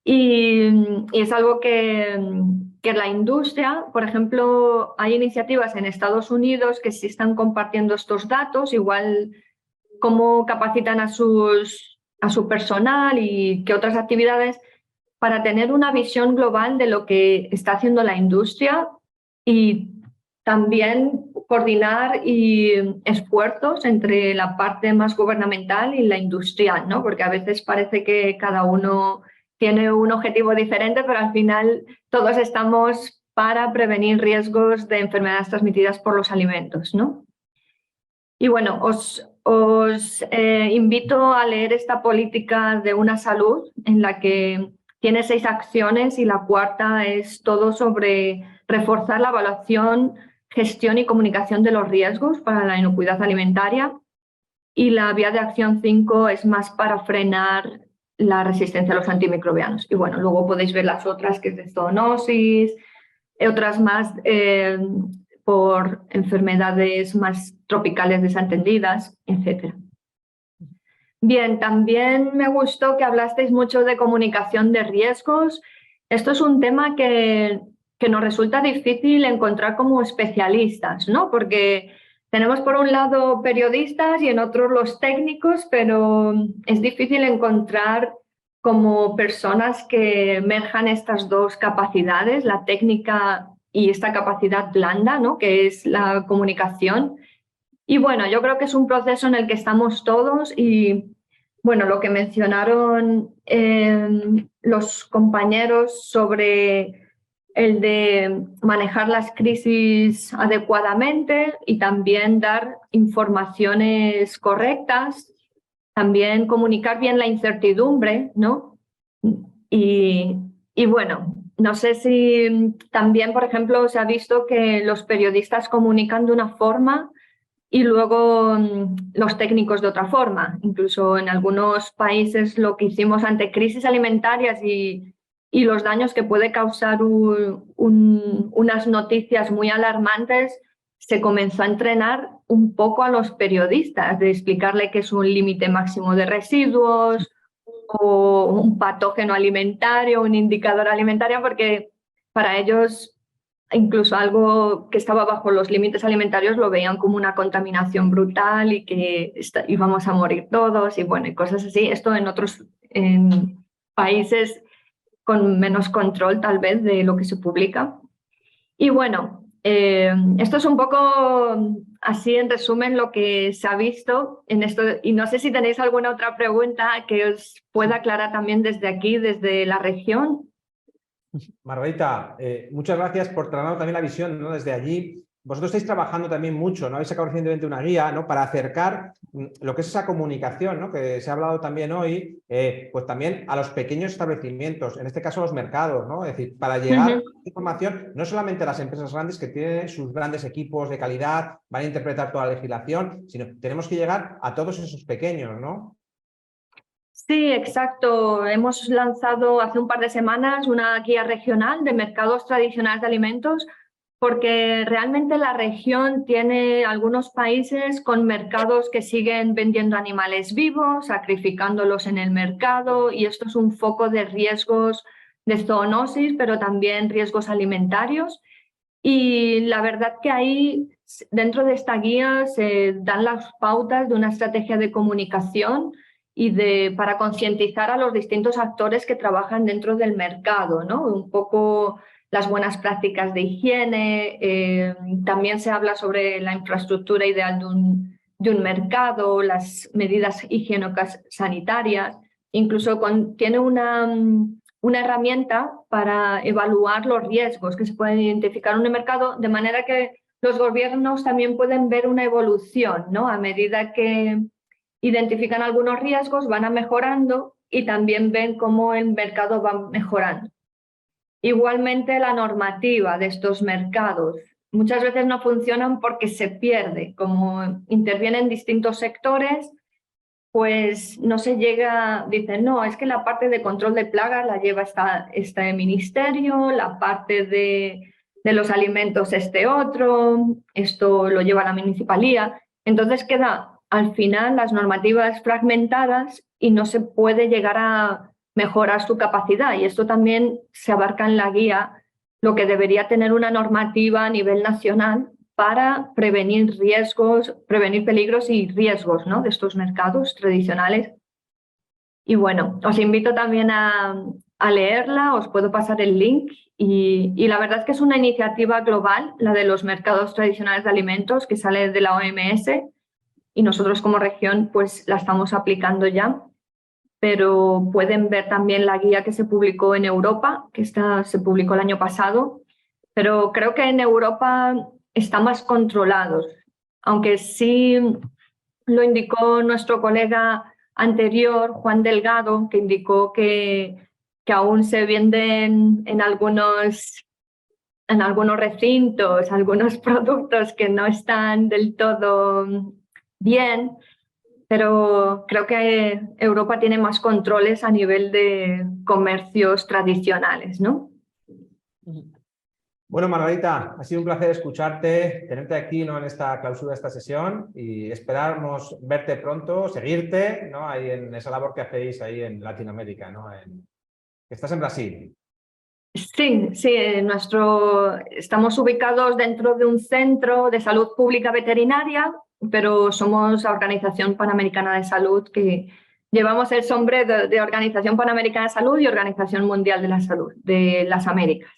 Y es algo que la industria, por ejemplo, hay iniciativas en Estados Unidos que sí están compartiendo estos datos, igual cómo capacitan a su personal y qué otras actividades para tener una visión global de lo que está haciendo la industria y también coordinar esfuerzos entre la parte más gubernamental y la industrial, ¿no? Porque a veces parece que cada uno tiene un objetivo diferente, pero al final todos estamos para prevenir riesgos de enfermedades transmitidas por los alimentos, ¿no? Y bueno, os invito a leer esta política de una salud en la que tiene 6 acciones y la cuarta es todo sobre reforzar la evaluación, gestión y comunicación de los riesgos para la inocuidad alimentaria. Y la vía de acción 5 es más para frenar la resistencia a los antimicrobianos. Y bueno, luego podéis ver las otras, que es de zoonosis, otras más por enfermedades más tropicales desatendidas, etc. Bien, también me gustó que hablasteis mucho de comunicación de riesgos. Esto es un tema que nos resulta difícil encontrar como especialistas, ¿no? Porque tenemos por un lado periodistas y en otros los técnicos, pero es difícil encontrar como personas que merjan estas dos capacidades, la técnica y esta capacidad blanda, ¿no? Que es la comunicación. Y bueno, yo creo que es un proceso en el que estamos todos y bueno, lo que mencionaron los compañeros sobre el de manejar las crisis adecuadamente y también dar informaciones correctas, también comunicar bien la incertidumbre, ¿no? Y bueno, no sé si también, por ejemplo, se ha visto que los periodistas comunican de una forma y luego los técnicos de otra forma. Incluso en algunos países lo que hicimos ante crisis alimentarias y los daños que puede causar unas noticias muy alarmantes, se comenzó a entrenar un poco a los periodistas, de explicarle qué es un límite máximo de residuos o un patógeno alimentario, un indicador alimentario, porque para ellos incluso algo que estaba bajo los límites alimentarios lo veían como una contaminación brutal y que íbamos a morir todos y bueno, y cosas así. Esto en otros países con menos control tal vez de lo que se publica. Y bueno, esto es un poco así en resumen lo que se ha visto en esto y no sé si tenéis alguna otra pregunta que os pueda aclarar también desde aquí, desde la región. Margarita, muchas gracias por traernos también la visión, ¿no? Desde allí. Vosotros estáis trabajando también mucho, ¿no? Habéis sacado recientemente una guía, ¿no? Para acercar lo que es esa comunicación, ¿no? Que se ha hablado también hoy, pues también a los pequeños establecimientos, en este caso los mercados, ¿no? Es decir, para llegar a información, no solamente a las empresas grandes que tienen sus grandes equipos de calidad, van a interpretar toda la legislación, sino tenemos que llegar a todos esos pequeños, ¿no? Sí, exacto. Hemos lanzado hace un par de semanas una guía regional de mercados tradicionales de alimentos porque realmente la región tiene algunos países con mercados que siguen vendiendo animales vivos, sacrificándolos en el mercado y esto es un foco de riesgos de zoonosis, pero también riesgos alimentarios. Y la verdad que ahí, dentro de esta guía, se dan las pautas de una estrategia de comunicación y para concientizar a los distintos actores que trabajan dentro del mercado, ¿no? Un poco las buenas prácticas de higiene, también se habla sobre la infraestructura ideal de un mercado, las medidas higiénicas sanitarias, incluso tiene una herramienta para evaluar los riesgos que se pueden identificar en un mercado, de manera que los gobiernos también pueden ver una evolución, ¿no? A medida que identifican algunos riesgos, van mejorando y también ven cómo el mercado va mejorando. Igualmente, la normativa de estos mercados muchas veces no funcionan porque se pierde, como intervienen distintos sectores, pues no se llega, dicen, no, es que la parte de control de plagas la lleva este ministerio, la parte de los alimentos este otro, esto lo lleva la municipalía. Entonces queda al final las normativas fragmentadas y no se puede llegar a mejorar su capacidad. Y esto también se abarca en la guía, lo que debería tener una normativa a nivel nacional para prevenir riesgos, prevenir peligros y riesgos, ¿no?, de estos mercados tradicionales. Y bueno, os invito también a leerla, os puedo pasar el link y la verdad es que es una iniciativa global, la de los mercados tradicionales de alimentos, que sale de la OMS y nosotros como región pues la estamos aplicando ya, pero pueden ver también la guía que se publicó en Europa, que se publicó el año pasado, pero creo que en Europa está más controlados, aunque sí lo indicó nuestro colega anterior, Juan Delgado, que indicó que aún se venden en algunos recintos, algunos productos que no están del todo bien, pero creo que Europa tiene más controles a nivel de comercios tradicionales, ¿no? Bueno, Margarita, ha sido un placer escucharte, tenerte aquí, ¿no?, en esta clausura de esta sesión y esperamos verte pronto, seguirte, ¿no?, ahí en esa labor que hacéis ahí en Latinoamérica, ¿no? Estás en Brasil. Sí, estamos ubicados dentro de un centro de salud pública veterinaria, pero somos la Organización Panamericana de Salud, que llevamos el sombrero de Organización Panamericana de Salud y Organización Mundial de la Salud de las Américas.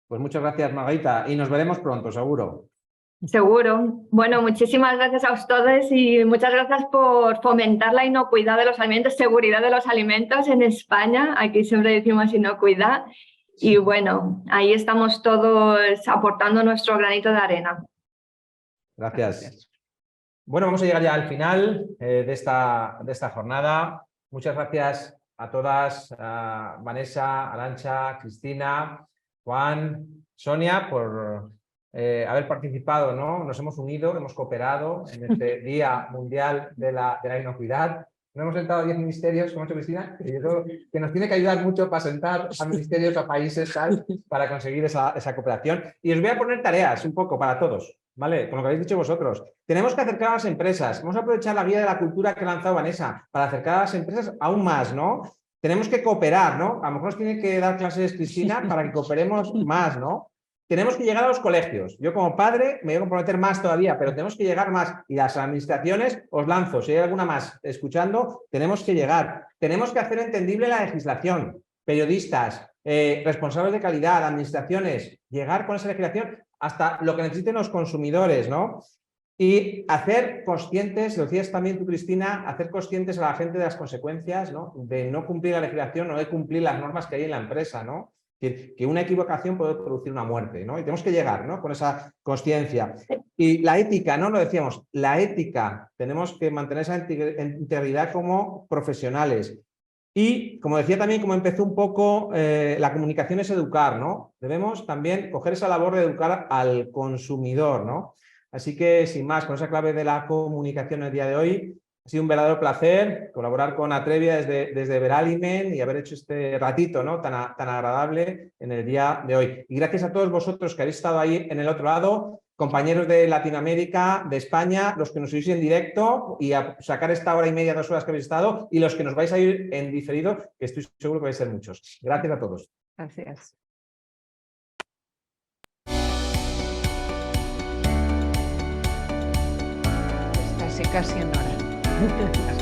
Pues muchas gracias, Margarita, y nos veremos pronto, seguro. Seguro. Bueno, muchísimas gracias a ustedes y muchas gracias por fomentar la inocuidad de los alimentos, seguridad de los alimentos en España. Aquí siempre decimos inocuidad. Y bueno, ahí estamos todos aportando nuestro granito de arena. Gracias. Bueno, vamos a llegar ya al final de esta jornada. Muchas gracias a todas, a Vanessa, Arantxa, Cristina, Juan, Sonia, por haber participado, ¿no? Nos hemos unido, hemos cooperado en este Día Mundial de la Inocuidad. No hemos sentado a 10 ministerios, como ha hecho Cristina, que yo creo que nos tiene que ayudar mucho para sentar a ministerios, a países, tal, para conseguir esa cooperación. Y os voy a poner tareas un poco para todos, ¿vale? Con lo que habéis dicho vosotros. Tenemos que acercar a las empresas. Vamos a aprovechar la guía de la cultura que ha lanzado Vanessa para acercar a las empresas aún más, ¿no? Tenemos que cooperar, ¿no? A lo mejor nos tiene que dar clases Cristina para que cooperemos más, ¿no? Tenemos que llegar a los colegios. Yo como padre me voy a comprometer más todavía, pero tenemos que llegar más. Y las administraciones, os lanzo, si hay alguna más escuchando, tenemos que llegar. Tenemos que hacer entendible la legislación. Periodistas, responsables de calidad, administraciones, llegar con esa legislación hasta lo que necesiten los consumidores, ¿no? Y hacer conscientes, lo decías también tú, Cristina, hacer conscientes a la gente de las consecuencias, ¿no?, de no cumplir la legislación o de cumplir las normas que hay en la empresa, ¿no? Que una equivocación puede producir una muerte, ¿no? Y tenemos que llegar, ¿no?, con esa consciencia. Y la ética, ¿no? Lo decíamos, la ética, tenemos que mantener esa integridad como profesionales. Y, como decía también, como empezó un poco, la comunicación es educar, ¿no? Debemos también coger esa labor de educar al consumidor, ¿no? Así que, sin más, con esa clave de la comunicación el día de hoy, ha sido un verdadero placer colaborar con Atrevia desde Veraliment y haber hecho este ratito, ¿no?, tan agradable en el día de hoy. Y gracias a todos vosotros que habéis estado ahí en el otro lado, compañeros de Latinoamérica, de España, los que nos oís en directo y a sacar esta hora y media, 2 horas que habéis estado, y los que nos vais a ir en diferido, que estoy seguro que vais a ser muchos. Gracias a todos. Gracias. Casi en hora.